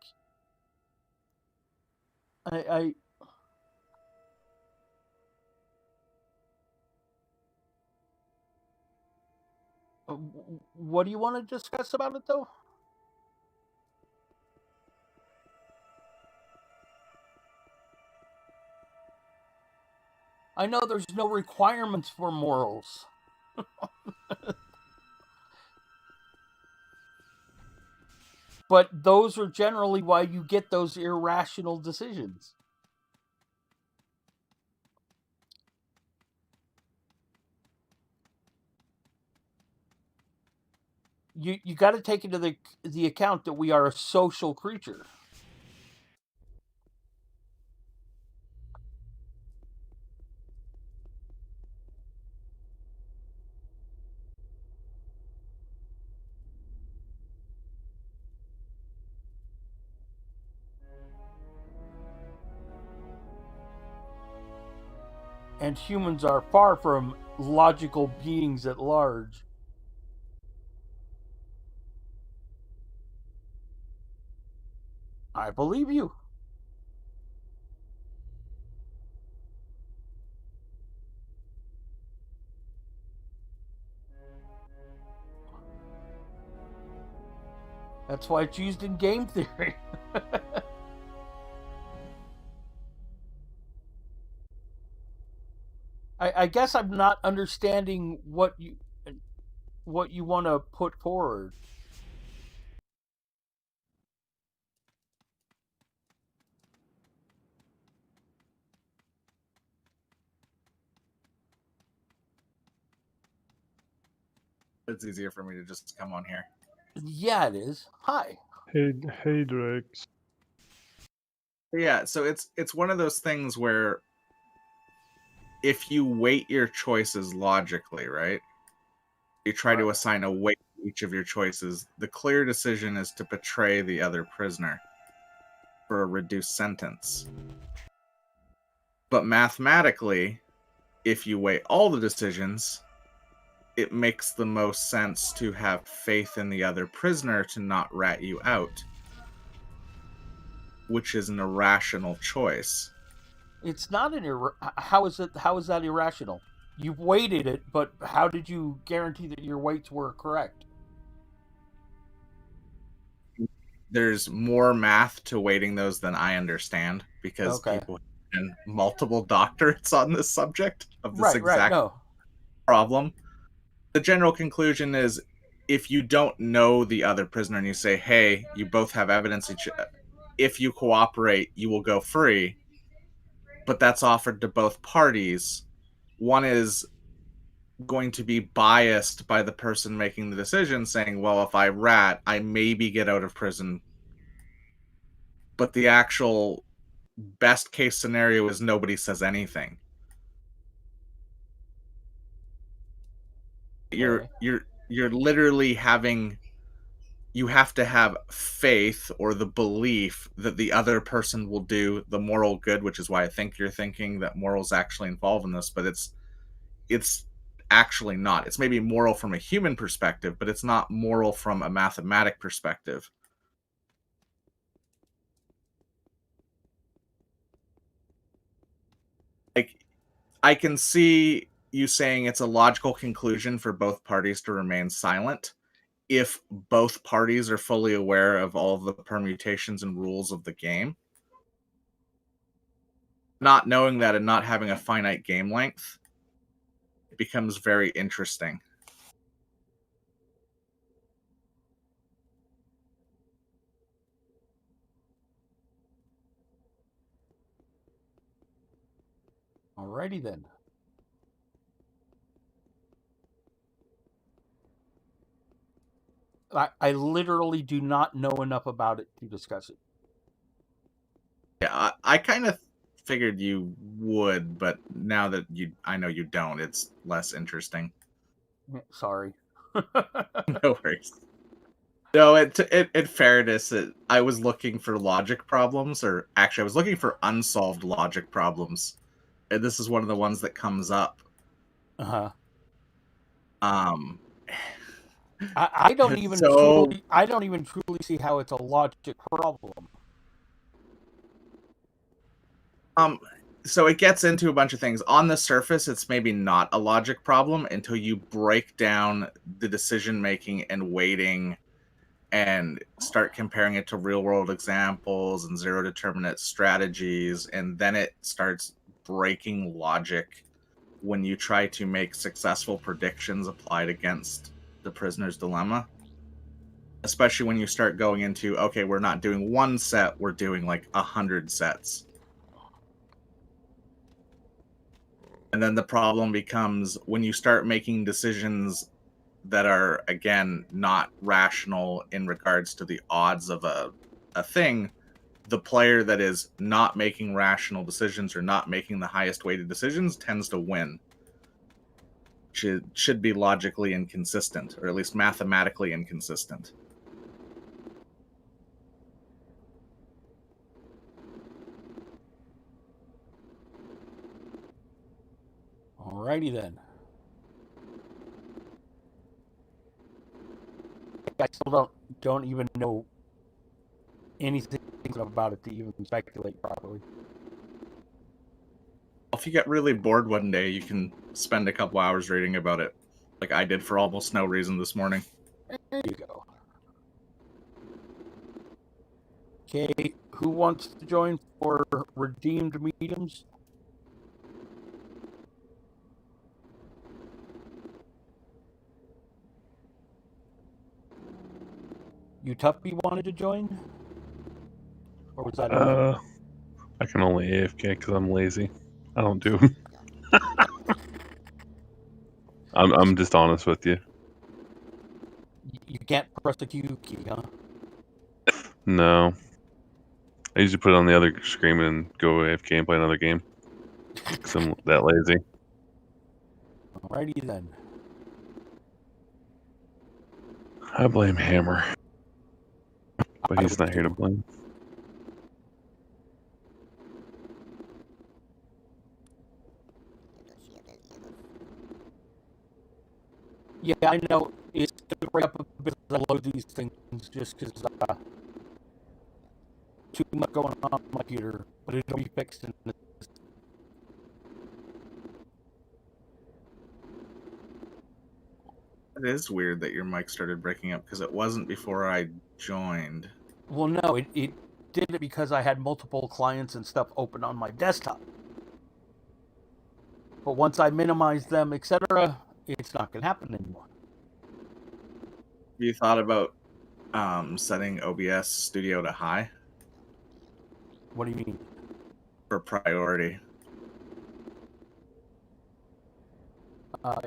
I what do you want to discuss about it, though? I know there's no requirements for morals. But those are generally why you get those irrational decisions. You got to take into the account that we are a social creature. And humans are far from logical beings at large. I believe you. That's why it's used in game theory. I guess I'm not understanding what you want to put forward. It's easier for me to just come on here. Yeah, it is. Hi. Hey, Drake. Yeah, so it's one of those things where if you weight your choices logically, right? You try to assign a weight to each of your choices. The clear decision is to betray the other prisoner for a reduced sentence. But mathematically, if you weigh all the decisions, it makes the most sense to have faith in the other prisoner to not rat you out, which is an irrational choice. It's not how is that irrational? You've weighted it, but how did you guarantee that your weights were correct? There's more math to weighting those than I understand, because Okay. people have done multiple doctorates on this subject of this Right, exact no. problem. The general conclusion is if you don't know the other prisoner and you say, hey, you both have evidence, if you cooperate, you will go free, but that's offered to both parties, one is going to be biased by the person making the decision, saying, well, if I rat, I maybe get out of prison. But the actual best case scenario is nobody says anything. You're literally having, you have to have faith or the belief that the other person will do the moral good, which is why I think you're thinking that moral's actually involved in this, but it's actually not. It's maybe moral from a human perspective, but it's not moral from a mathematic perspective. Like, I can see you saying it's a logical conclusion for both parties to remain silent if both parties are fully aware of all of the permutations and rules of the game. Not knowing that and not having a finite game length, it becomes very interesting. Alrighty then. I literally do not know enough about it to discuss it. Yeah, I kind of figured you would, but now that I know you don't, it's less interesting. Sorry. No worries. No, in fairness, I was looking for logic problems, or actually, I was looking for unsolved logic problems, and this is one of the ones that comes up. Uh-huh. Um, I don't even truly see how it's a logic problem. So it gets into a bunch of things. On the surface, it's maybe not a logic problem until you break down the decision making and weighting and start comparing it to real world examples and zero determinate strategies, and then it starts breaking logic when you try to make successful predictions applied against the prisoner's dilemma. Especially when you start going into, okay, we're not doing one set, we're doing like 100 sets. And then the problem becomes when you start making decisions that are, again, not rational in regards to the odds of a thing, the player that is not making rational decisions or not making the highest weighted decisions tends to win. Should be logically inconsistent, or at least mathematically inconsistent. Alrighty then. I still don't even know anything about it to even speculate properly. If you get really bored one day, you can spend a couple hours reading about it, like I did for almost no reason this morning. There you go. Okay, who wants to join for redeemed mediums? Utuppy wanted to join? Or was that I can only AFK because I'm lazy. I don't do them. I'm just honest with you. You can't press the Q key, huh? No. I usually put it on the other screen and go AFK and play another game. Because I'm that lazy. Alrighty then. I blame Hammer. But he's not here to blame. Yeah, I know. It's going to break up a bit as I load these things just because too much going on my computer, but it'll be fixed in this. It is weird that your mic started breaking up because it wasn't before I joined. Well, no, it did it because I had multiple clients and stuff open on my desktop. But once I minimize them, etc., it's not going to happen anymore. you thought about setting OBS Studio to high What do you mean? for priority?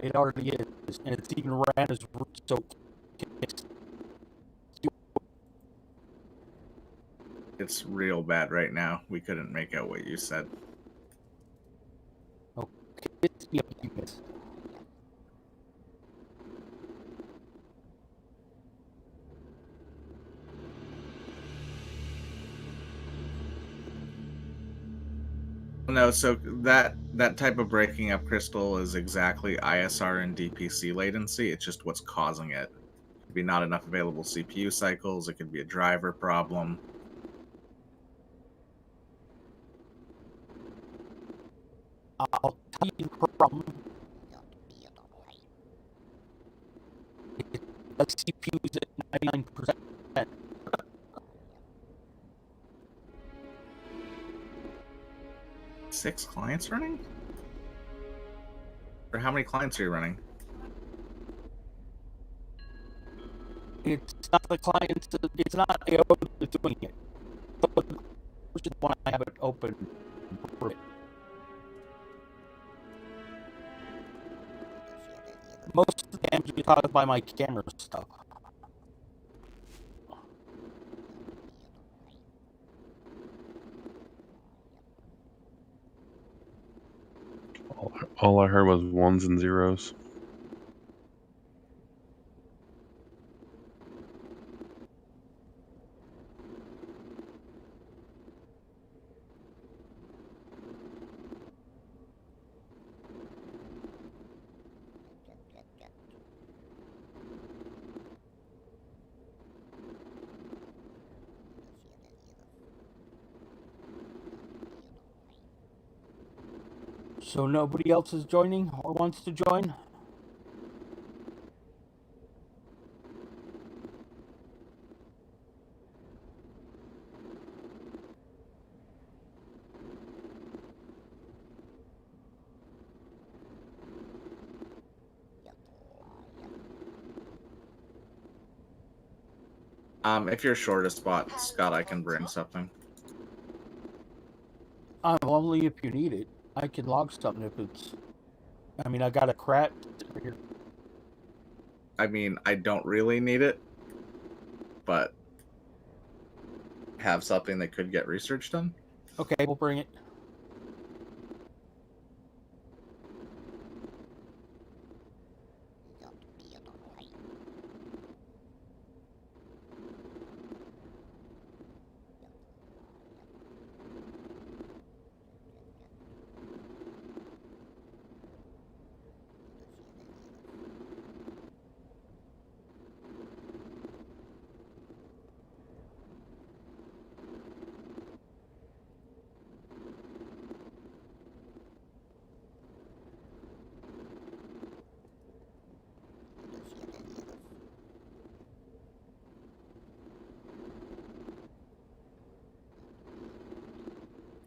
It already is, and it's even ran as root, so It's real bad right now. We couldn't make out what you said. it's me up to you guys. No, so that type of breaking up, Crystal, is exactly ISR and DPC latency. It's just what's causing it. It could be not enough available CPU cycles. It could be a driver problem. I'll tell you the problem. The CPU's at 99%. 6 clients running? Or how many clients are you running? It's not the client, it's not AO that's doing it. But the person when I have it open. Most of the damage is caused by my camera stuff. All I heard was ones and zeros. So nobody else is joining or wants to join? If you're short a spot, Scott, I can bring something. Only if you need it. I can log something if it's... I mean, I got a crat here. I mean, I don't really need it, but have something that could get research done. Okay, we'll bring it.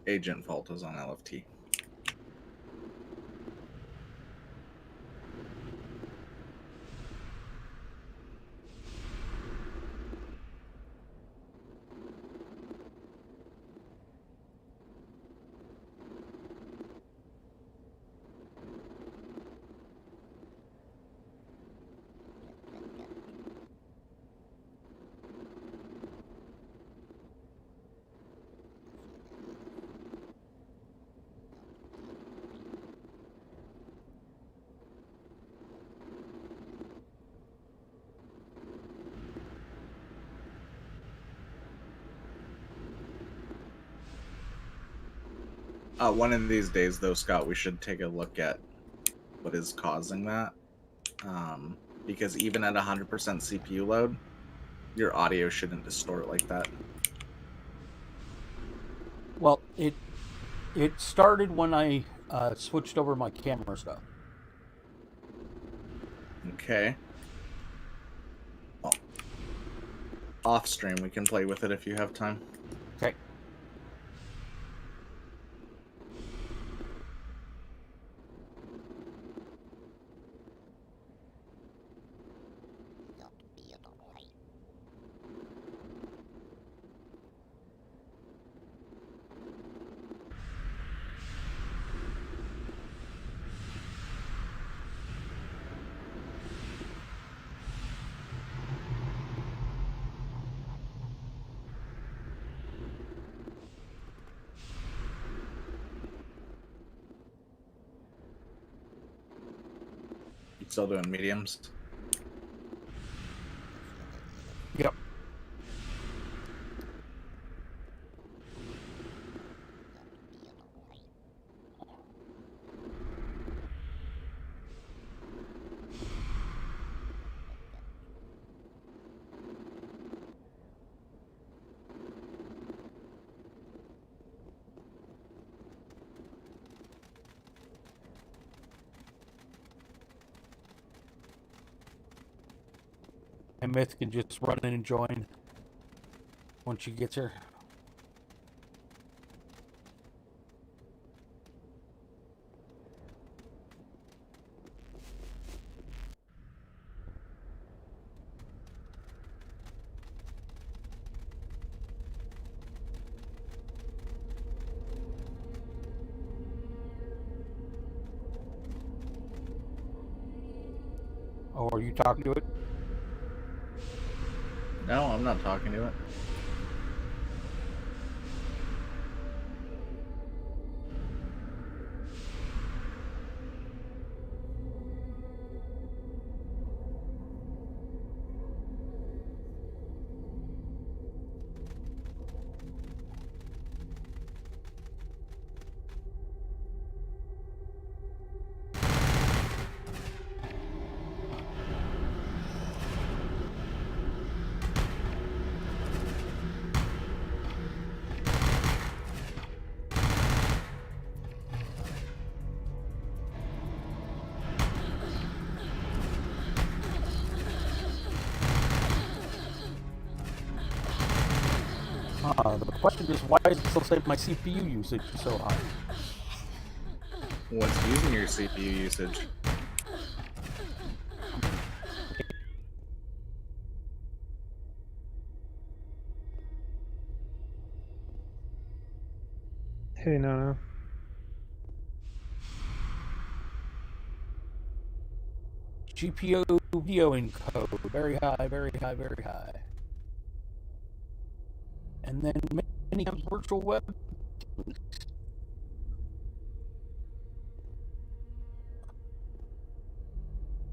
Agent Fault is on LFT. One of these days, though, Scott, we should take a look at what is causing that. Because even at 100% CPU load, your audio shouldn't distort like that. Well, it started when I switched over my camera stuff. Okay. Well, off stream, we can play with it if you have time. Okay. Still doing mediums. Yep. And Myth can just run in and join once she gets here. Oh, are you talking to it? No, I'm not talking to it. The question is, why is it still saying my CPU usage is so high? What's using your CPU usage? Hey, Nana. GPU video encode, very high, very high, very high. And then many times virtual web.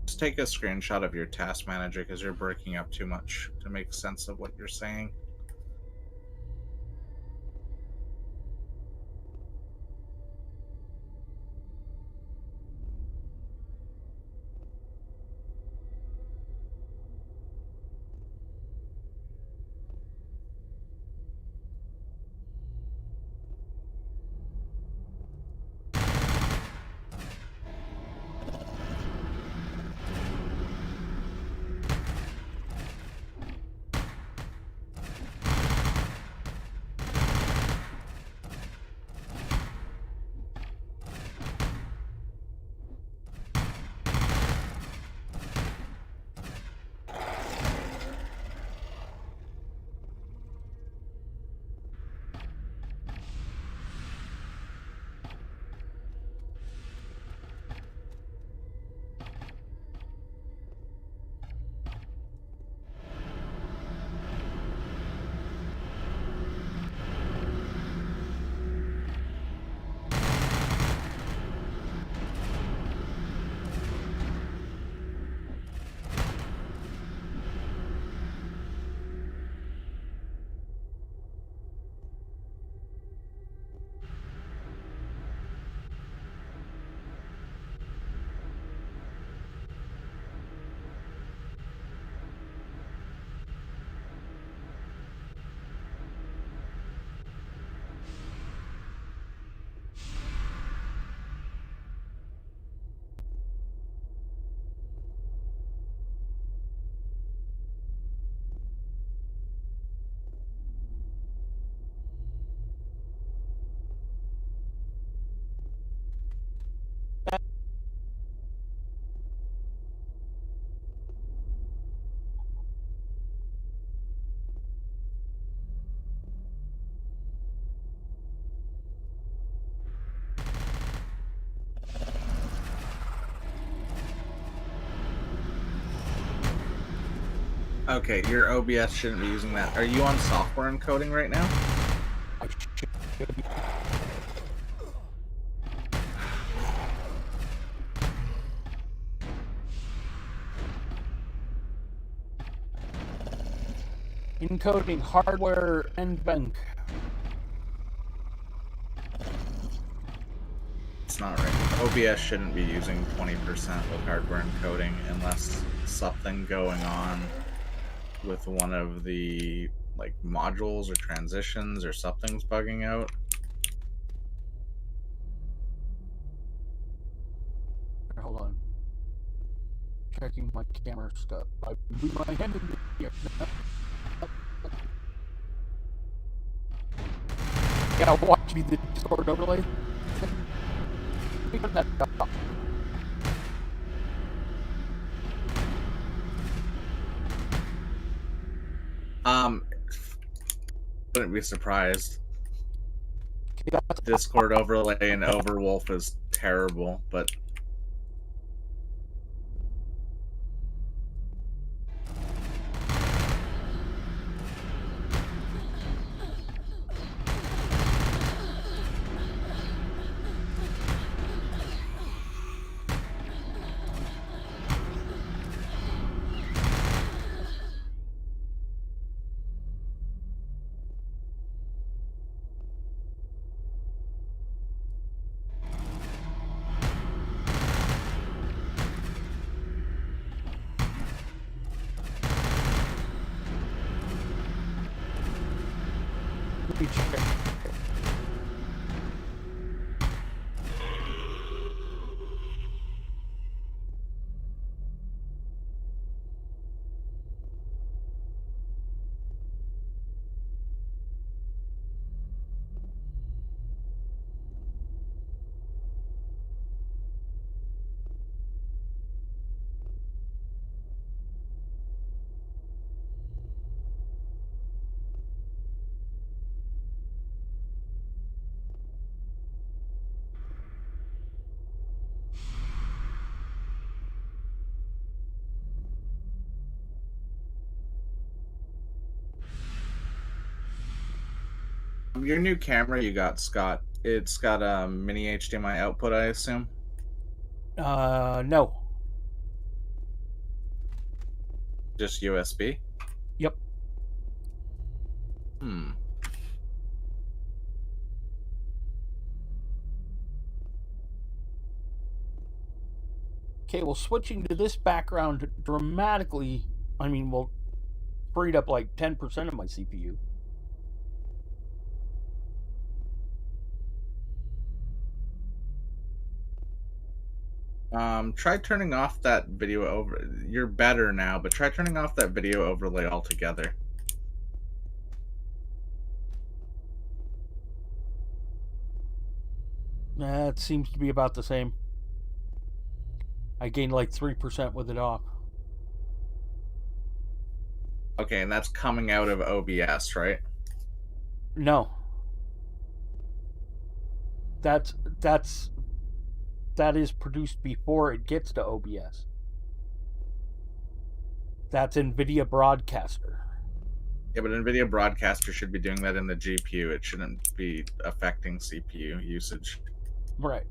Just take a screenshot of your task manager because you're breaking up too much to make sense of what you're saying. Okay, your OBS shouldn't be using that. Are you on software encoding right now? I should be. Encoding hardware and bank. It's not right. OBS shouldn't be using 20% with hardware encoding unless something going on with one of the like modules or transitions or something's bugging out. Hold on. Checking my camera stuff. I move my hand in here. Yeah, watch me the Discord overlay. Wouldn't be surprised. Discord overlay and Overwolf is terrible, but Let me check. your new camera you got, Scott, it's got a mini HDMI output, I assume? No. Just USB? Yep. Okay, well, switching to this background dramatically, freed up like 10% of my CPU. Try turning off that video over. You're better now, but try turning off that video overlay altogether. It seems to be about the same. I gained like 3% with it off. Okay, and that's coming out of OBS, right? No. That is produced before it gets to OBS. That's NVIDIA Broadcaster. Yeah, but NVIDIA Broadcaster should be doing that in the GPU. It shouldn't be affecting CPU usage. Right.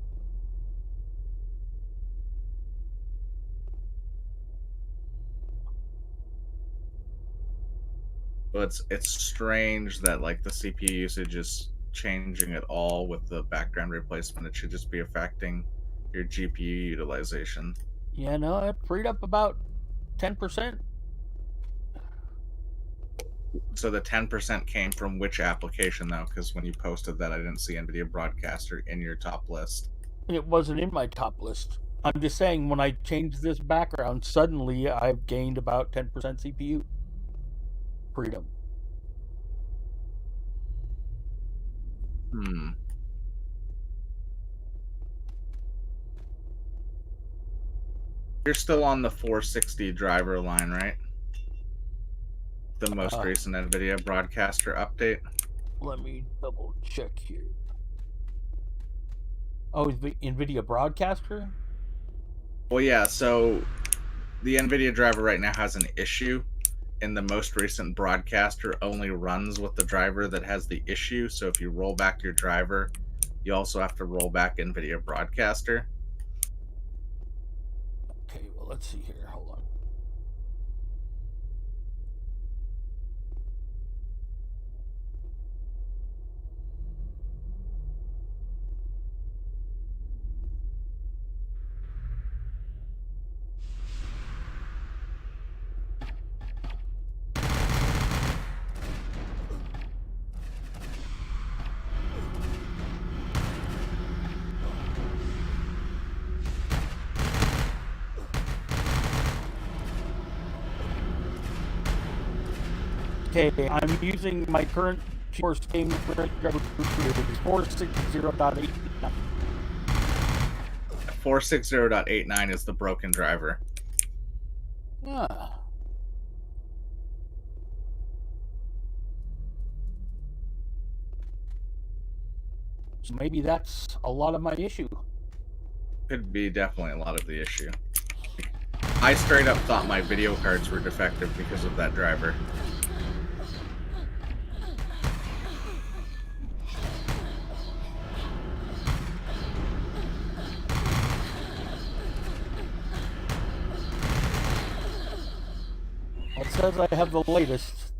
So it's strange that like the CPU usage is changing at all with the background replacement. It should just be affecting your GPU utilization. Yeah, no, it freed up about 10%. So the 10% came from which application though? Because when you posted that, I didn't see NVIDIA Broadcaster in your top list. It wasn't in my top list. I'm just saying when I changed this background, suddenly I've gained about 10% CPU freedom. You're still on the 460 driver line, right? The most recent NVIDIA Broadcaster update. Let me double check here. Oh, the NVIDIA Broadcaster? Well, yeah, so the NVIDIA driver right now has an issue, and the most recent Broadcaster only runs with the driver that has the issue. So if you roll back your driver, you also have to roll back NVIDIA Broadcaster. Okay, well, let's see here. Hold on. Okay, I'm using my current Force game 460.8. 460.89 is the broken driver. Ah. So maybe that's a lot of my issue. Could be definitely a lot of the issue. I straight up thought my video cards were defective because of that driver. It says I have the latest.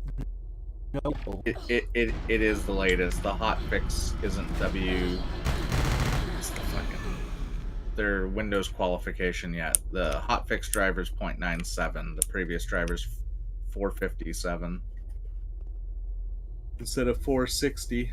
No. It is the latest. The hotfix isn't What's the fucking their Windows qualification yet. The hotfix driver is 0.97. The previous driver's 457 instead of 460.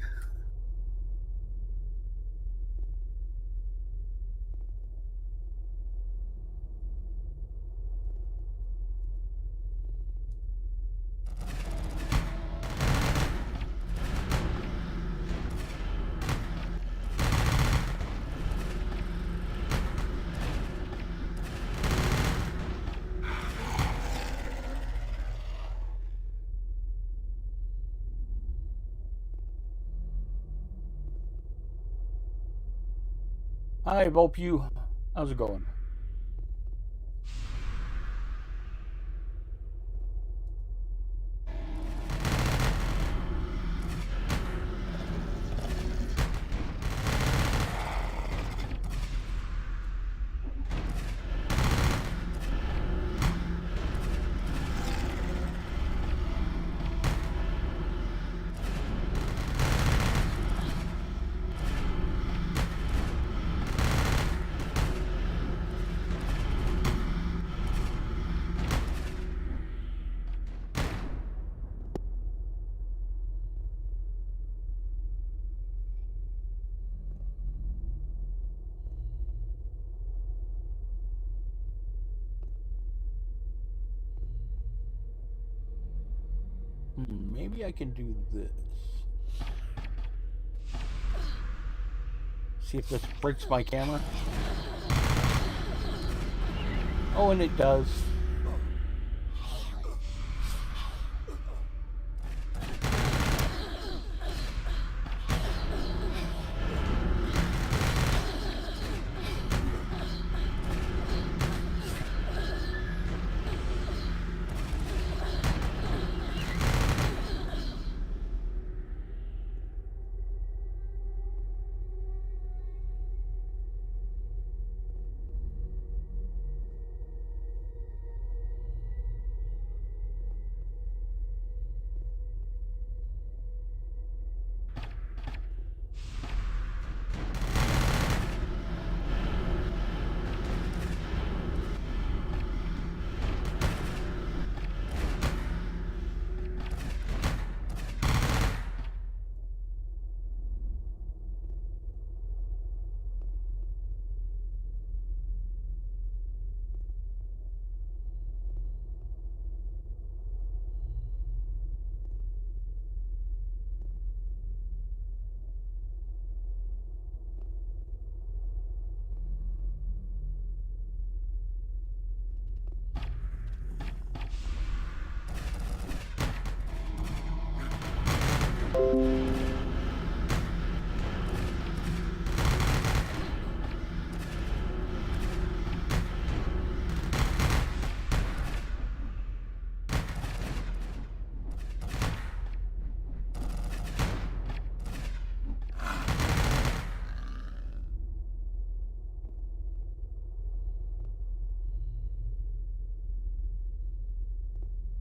Hi, Bope you. How's it going? Maybe I can do this. See if this breaks my camera. Oh, and it does.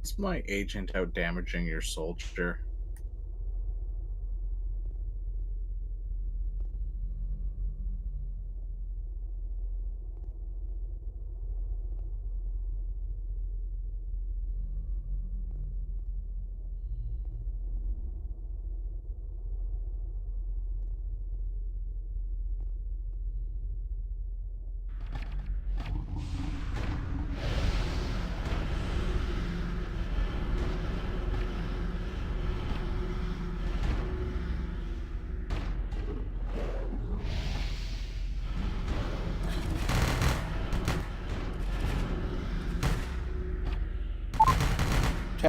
Is my agent out damaging your soldier?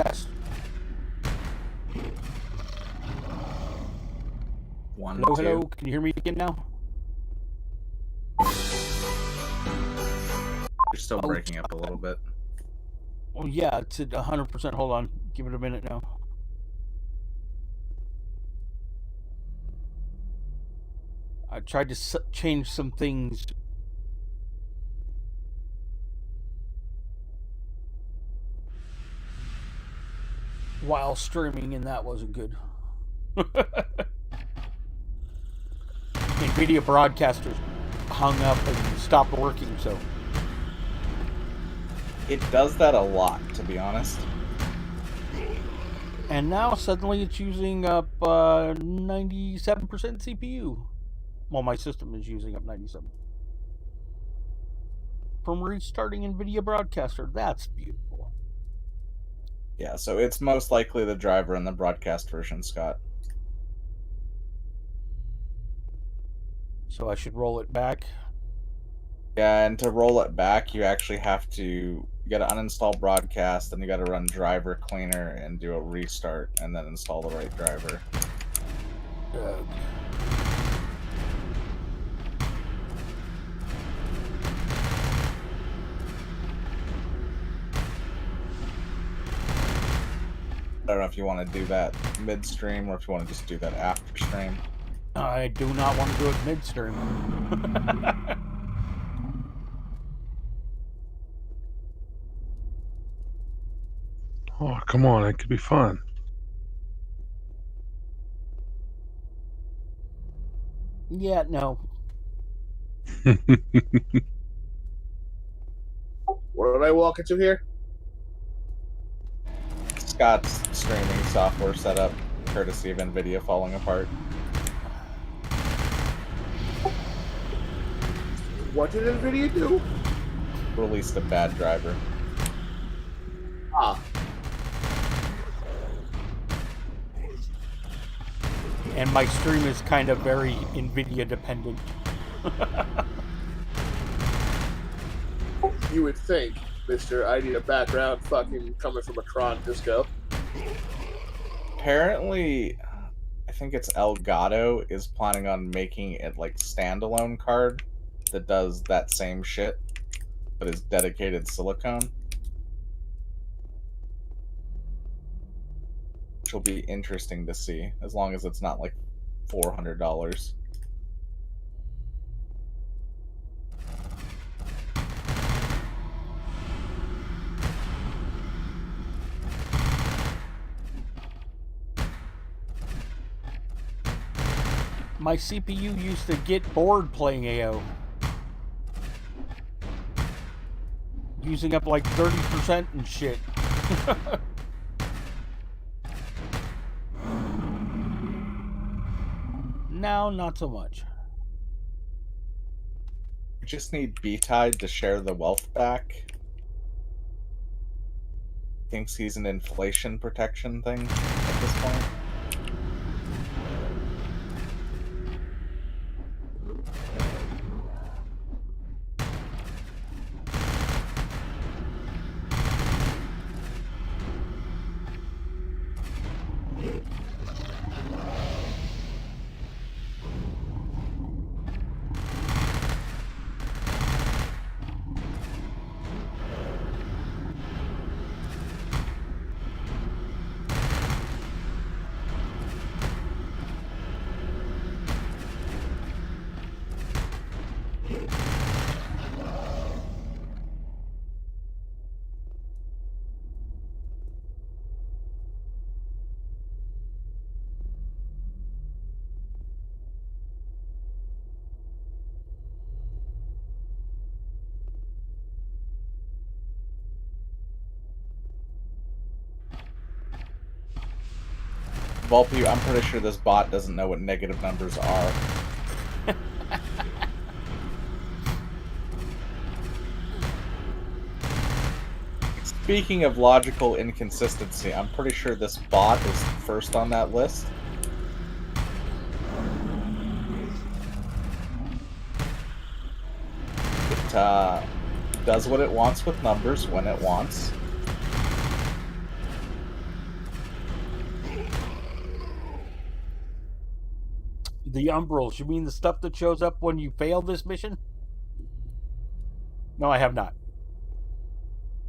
test. One, Hello, two. hello. Can you hear me again now? You're still breaking up a little bit. Oh yeah, it's at 100%. Hold on. Give it a minute now. I tried to change some things. While streaming, and that wasn't good. NVIDIA broadcasters hung up and stopped working, so. It does that a lot, to be honest. And now suddenly it's using up 97% CPU. Well, my system is using up 97. From restarting NVIDIA broadcaster, that's beautiful. Yeah, so it's most likely the driver in the broadcast version, Scott. So I should roll it back. Yeah, and to roll it back, you actually have to, you gotta uninstall broadcast, then you gotta run driver cleaner and do a restart, and then install the right driver. I don't know if you want to do that midstream or if you want to just do that after stream. I do not want to do it midstream. Oh, come on. It could be fun. Yeah, no. What did I walk into here? Scott's streaming software setup, courtesy of NVIDIA, falling apart. What did NVIDIA do? Released a bad driver. Ah, And my stream is kind of very NVIDIA dependent. you would think, Mister, I need a background fucking coming from a Tron disco. Apparently, I think it's Elgato is planning on making it like standalone card that does that same shit, but is dedicated silicone. Which will be interesting to see, as long as it's not like $400. My CPU used to get bored playing AO. Using up like 30% and shit. Now, not so much. You just need B-Tide to share the wealth back. Thinks he's an inflation protection thing at this point. Volpe, I'm pretty sure this bot doesn't know what negative numbers are. Speaking of logical inconsistency, I'm pretty sure this bot is first on that list. It does what it wants with numbers when it wants. The umbrals. You mean the stuff that shows up when you fail this mission? No, I have not.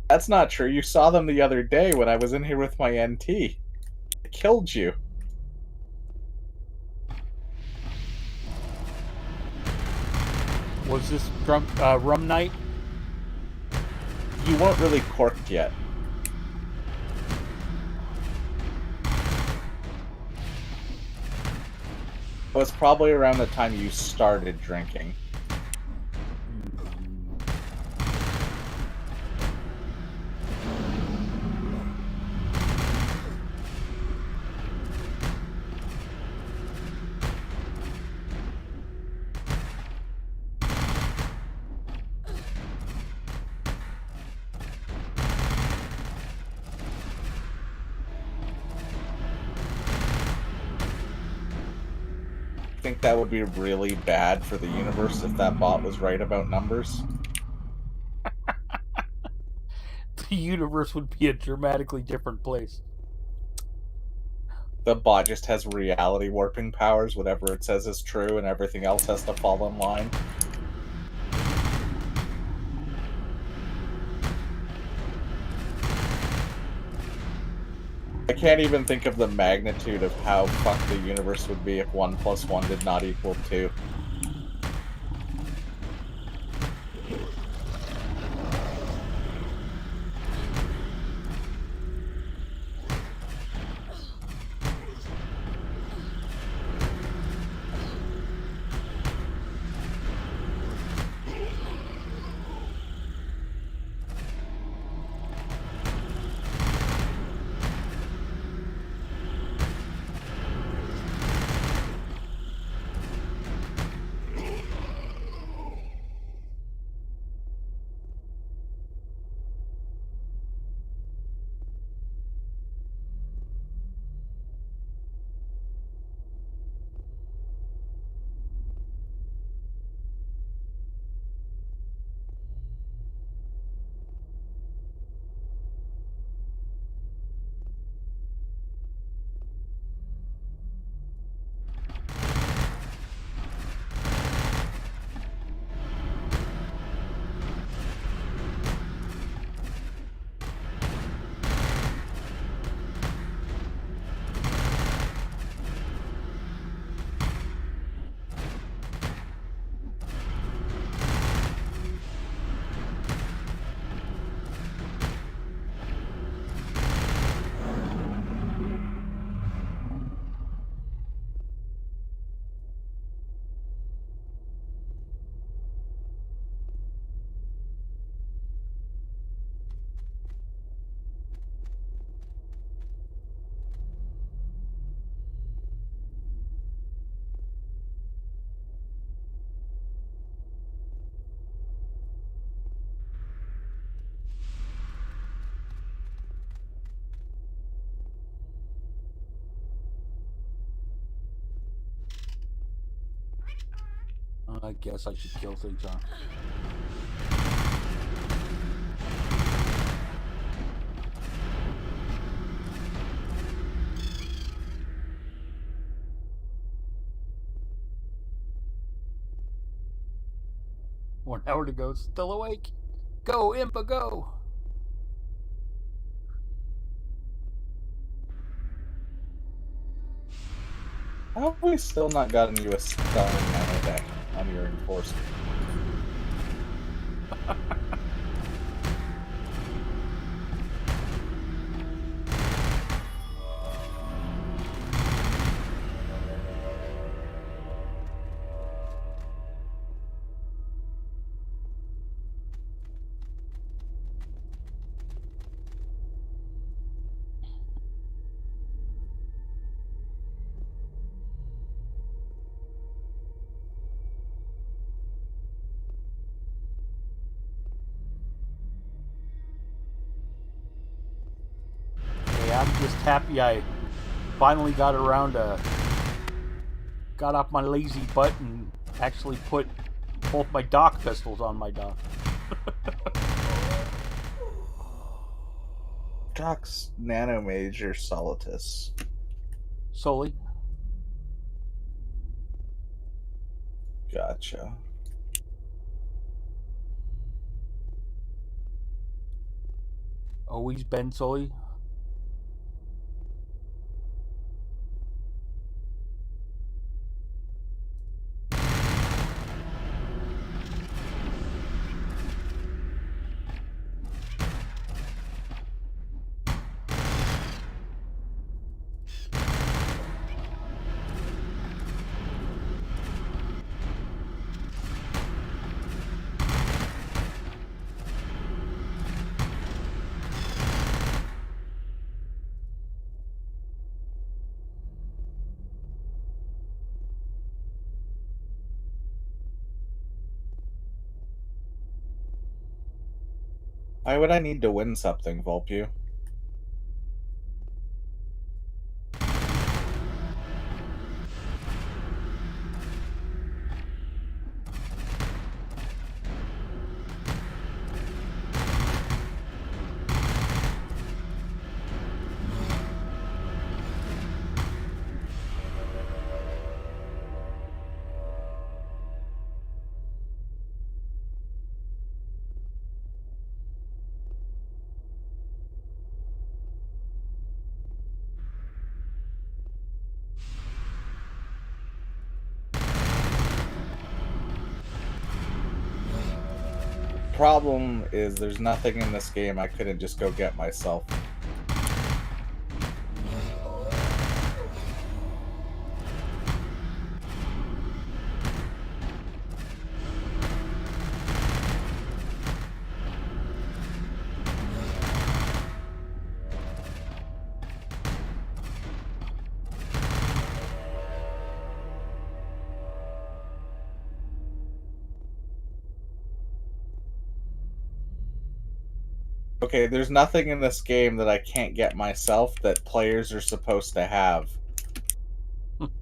That's not true. You saw them the other day when I was in here with my NT. It killed you. Was this drunk rum night? You weren't really corked yet. It was probably around the time you started drinking. I think that would be really bad for the universe if that bot was right about numbers. The universe would be a dramatically different place. The bot just has reality warping powers. Whatever it says is true, and everything else has to fall in line. I can't even think of the magnitude of how fucked the universe would be if 1 + 1 did not equal 2. I guess I should kill things, huh? One hour to go, still awake. Go, Impa, go! How have we still not gotten you a stellar mana deck on your enforcer? I'm just happy I finally got around to got off my lazy butt and actually put both my dock pistols on my dock. Docs Nanomage or Solitus? Solely. Gotcha. Always Ben Sully. Why would I need to win something, Volpu? Problem is there's nothing in this game I couldn't just go get myself. Okay, there's nothing in this game that I can't get myself that players are supposed to have. And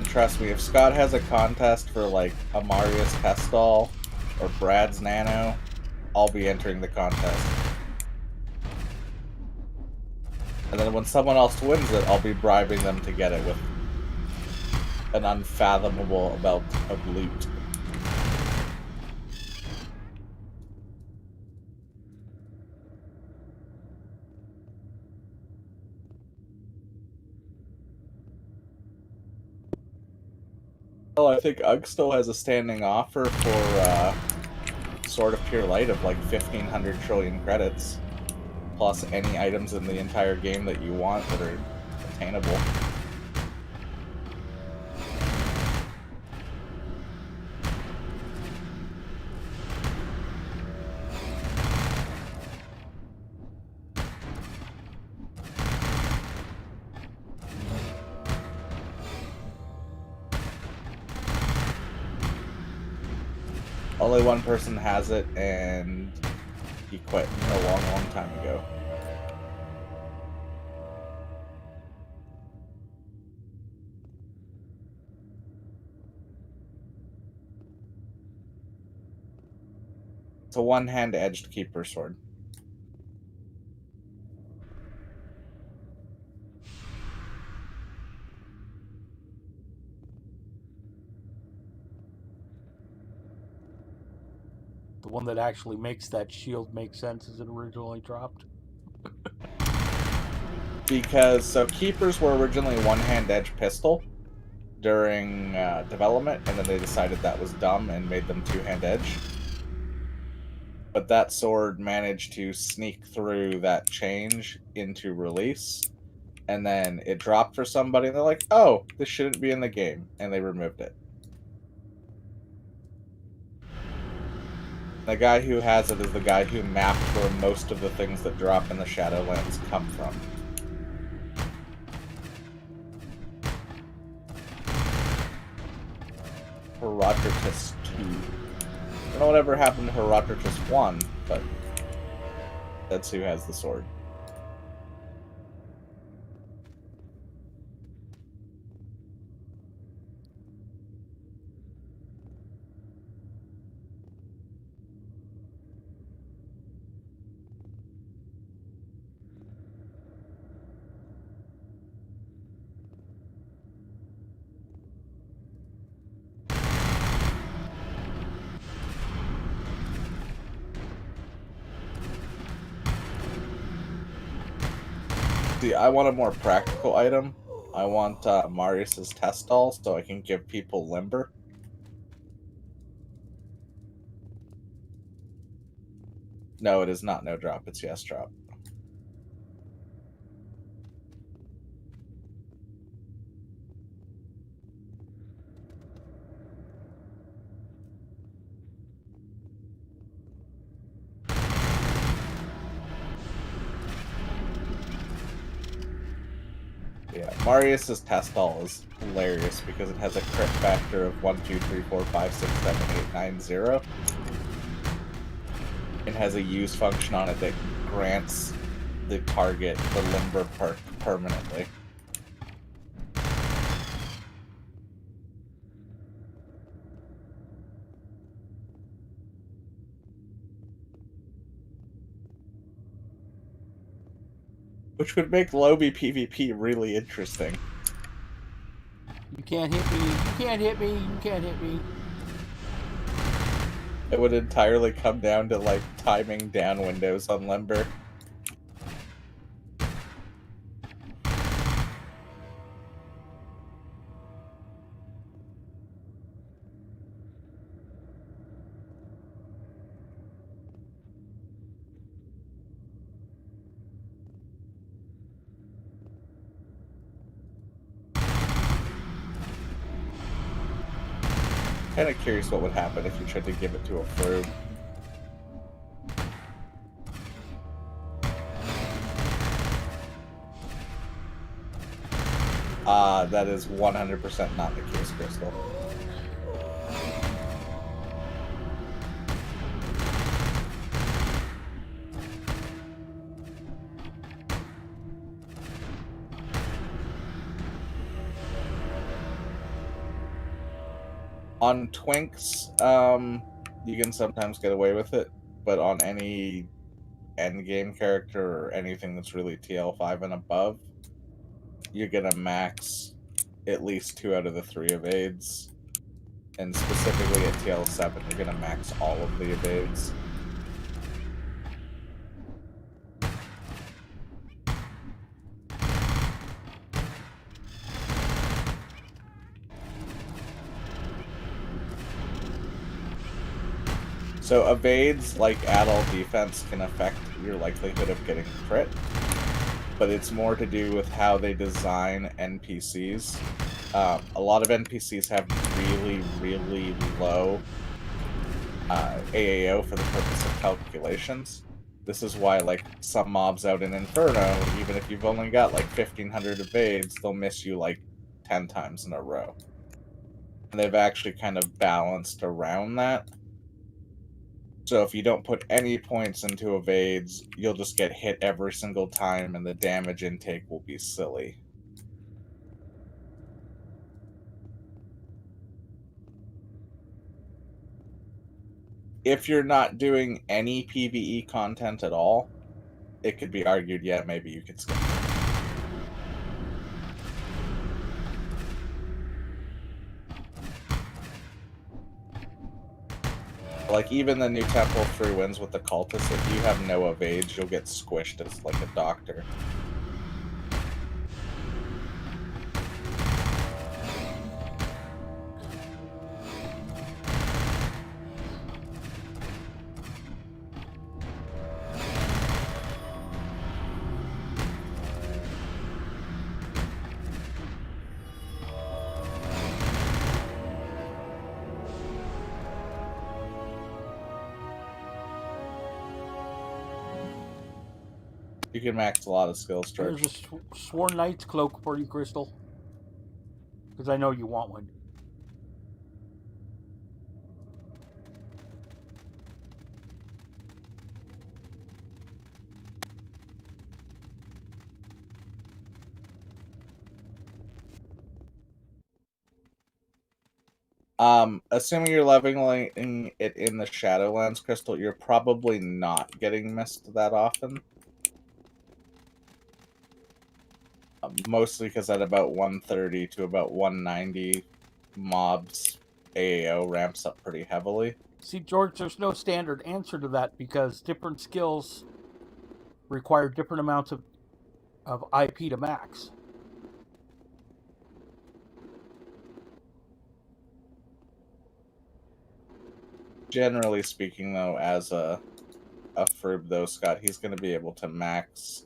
trust me, if Scott has a contest for like Amarius Pestall or Brad's Nano, I'll be entering the contest. And then when someone else wins it, I'll be bribing them to get it with an unfathomable amount of loot. Oh, I think Ugg still has a standing offer for Sword of Pure Light of like 1,500 trillion credits, plus any items in the entire game that you want that are attainable. Only one person has it, and he quit a long, long time ago. It's a one-hand edged keeper sword. The one that actually makes that shield make sense as it originally dropped. Because, so keepers were originally one-hand edge pistol during development, and then they decided that was dumb and made them two-hand edge. But that sword managed to sneak through that change into release, and then it dropped for somebody, and they're like, oh, this shouldn't be in the game, and they removed it. The guy who has it is the guy who mapped where most of the things that drop in the Shadowlands come from. Herodotus 2. I don't know whatever happened to Herodotus 1, but that's who has the sword. See, I want a more practical item. I want Marius's test doll so I can give people limber. No, it is not no drop. It's yes drop. Yeah, Marius's test doll is hilarious because it has a crit factor of 1, 2, 3, 4, 5, 6, 7, 8, 9, 0. It has a use function on it that grants the target the limber perk permanently. Which would make Lobby PvP really interesting. You can't hit me. You can't hit me. You can't hit me. It would entirely come down to like timing down windows on limber. Kind of curious what would happen if you tried to give it to a fruit. That is 100% not the case, Crystal. On Twinks, you can sometimes get away with it, but on any endgame character or anything that's really TL5 and above, you're gonna max at least 2 out of the 3 evades. And specifically at TL7, you're gonna max all of the evades. So evades, like add-all defense, can affect your likelihood of getting crit, but it's more to do with how they design NPCs. A lot of NPCs have really, really low AAO for the purpose of calculations. This is why, like, some mobs out in Inferno, even if you've only got like 1,500 evades, they'll miss you like 10 times in a row. And they've actually kind of balanced around that. So if you don't put any points into evades, you'll just get hit every single time and the damage intake will be silly. If you're not doing any PvE content at all, it could be argued, yeah, maybe you could skip it. Like, even the new Temple 3 wins with the Cultists, if you have no evades, you'll get squished as, like, a doctor. You can max a lot of skills, George. There's a Sworn Knight's cloak for you, Crystal. Because I know you want one. Assuming you're leveling it in the Shadowlands, Crystal, you're probably not getting missed that often. Mostly because at about 130 to about 190, mobs AAO ramps up pretty heavily. See, George, there's no standard answer to that because different skills require different amounts of of IP to max. Generally speaking, though, as a Frib, though, Scott, he's going to be able to max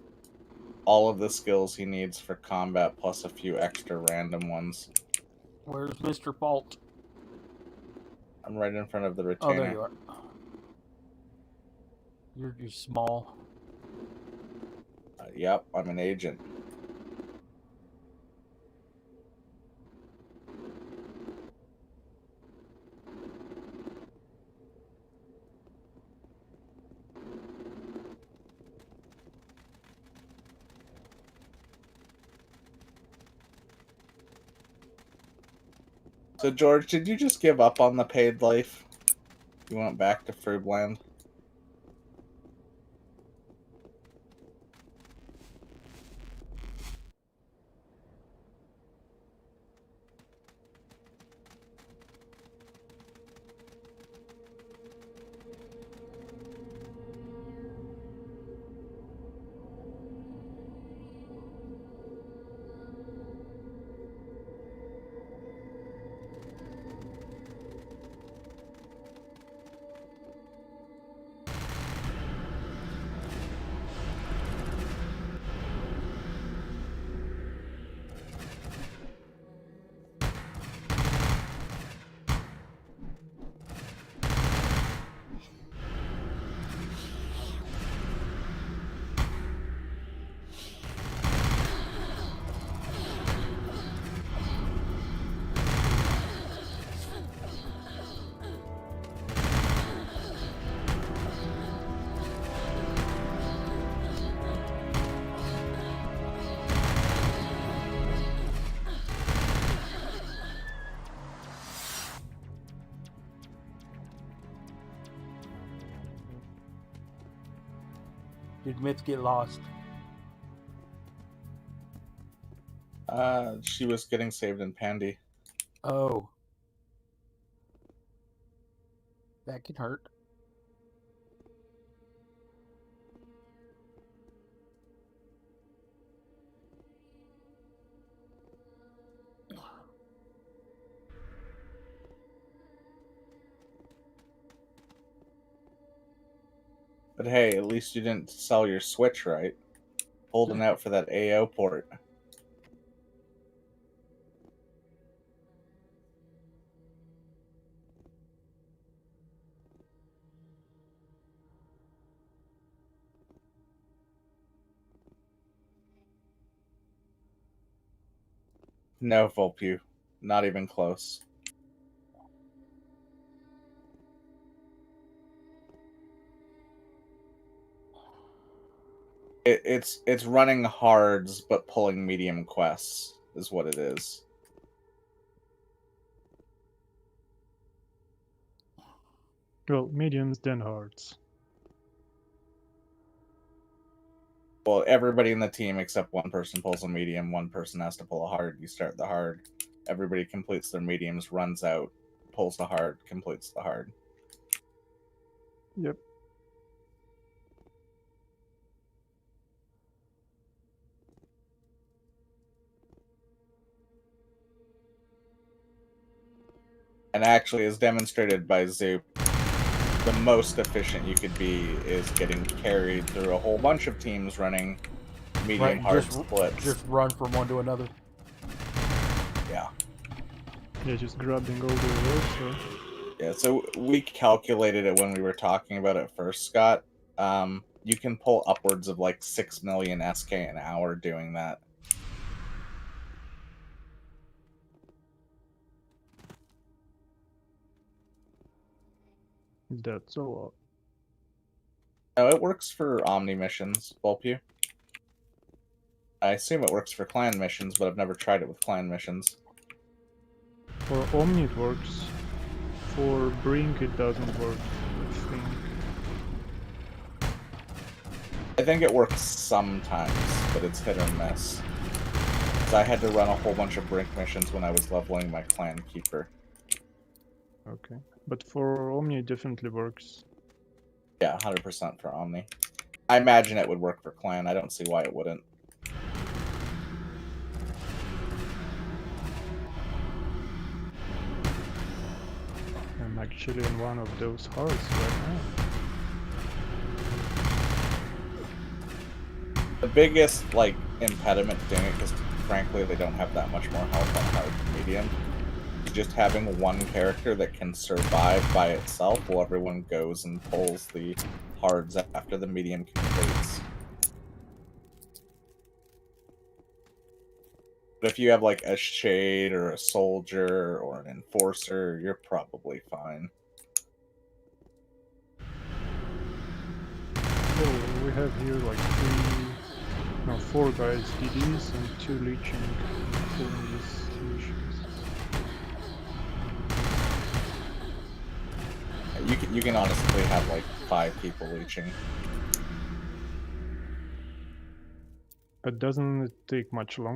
all of the skills he needs for combat, plus a few extra random ones. Where's Mr. Fault? I'm right in front of the Oh, retainer. there you are. You're just small. Yep, I'm an agent. So, George, did you just give up on the paid life? You went back to Fribland? Did Myth get lost? She was getting saved in Pandy. Oh. That can hurt. But hey, at least you didn't sell your Switch, right? Holding out for that AO port. No, Volpew. Not even close. It's running hards but pulling medium quests is what it is. Well, mediums then hards. Well, everybody in the team except one person pulls a medium, one person has to pull a hard. You start the hard. Everybody completes their mediums, runs out, pulls the hard, completes the hard. Yep. And actually, as demonstrated by Zoop, the most efficient you could be is getting carried through a whole bunch of teams running medium hard splits. Just run from one to another. Yeah. Yeah, just grabbing all the rewards. So. Yeah, so we calculated it when we were talking about it first, Scott. You can pull upwards of like 6 million SK an hour doing that. That's a lot. No, it works for Omni missions, Volpew. I assume it works for clan missions, but I've never tried it with clan missions. For Omni it works. For Brink it doesn't work, I think. I think it works sometimes, but it's hit or miss. So I had to run a whole bunch of Brink missions when I was leveling my clan keeper. Okay. But for Omni it definitely works. Yeah, 100% for Omni. I imagine it would work for clan. I don't see why it wouldn't. actually on one of those hearts right now. The biggest like impediment to doing it, because frankly they don't have that much more health on hard and medium, is just having one character that can survive by itself while everyone goes and pulls the hards after the medium completes. But if you have like a shade or a soldier or an enforcer, you're probably fine. Well, we have here like 4 guys DDs and 2 leeching pulling these missions. You can honestly have like 5 people leeching. But doesn't it take much longer?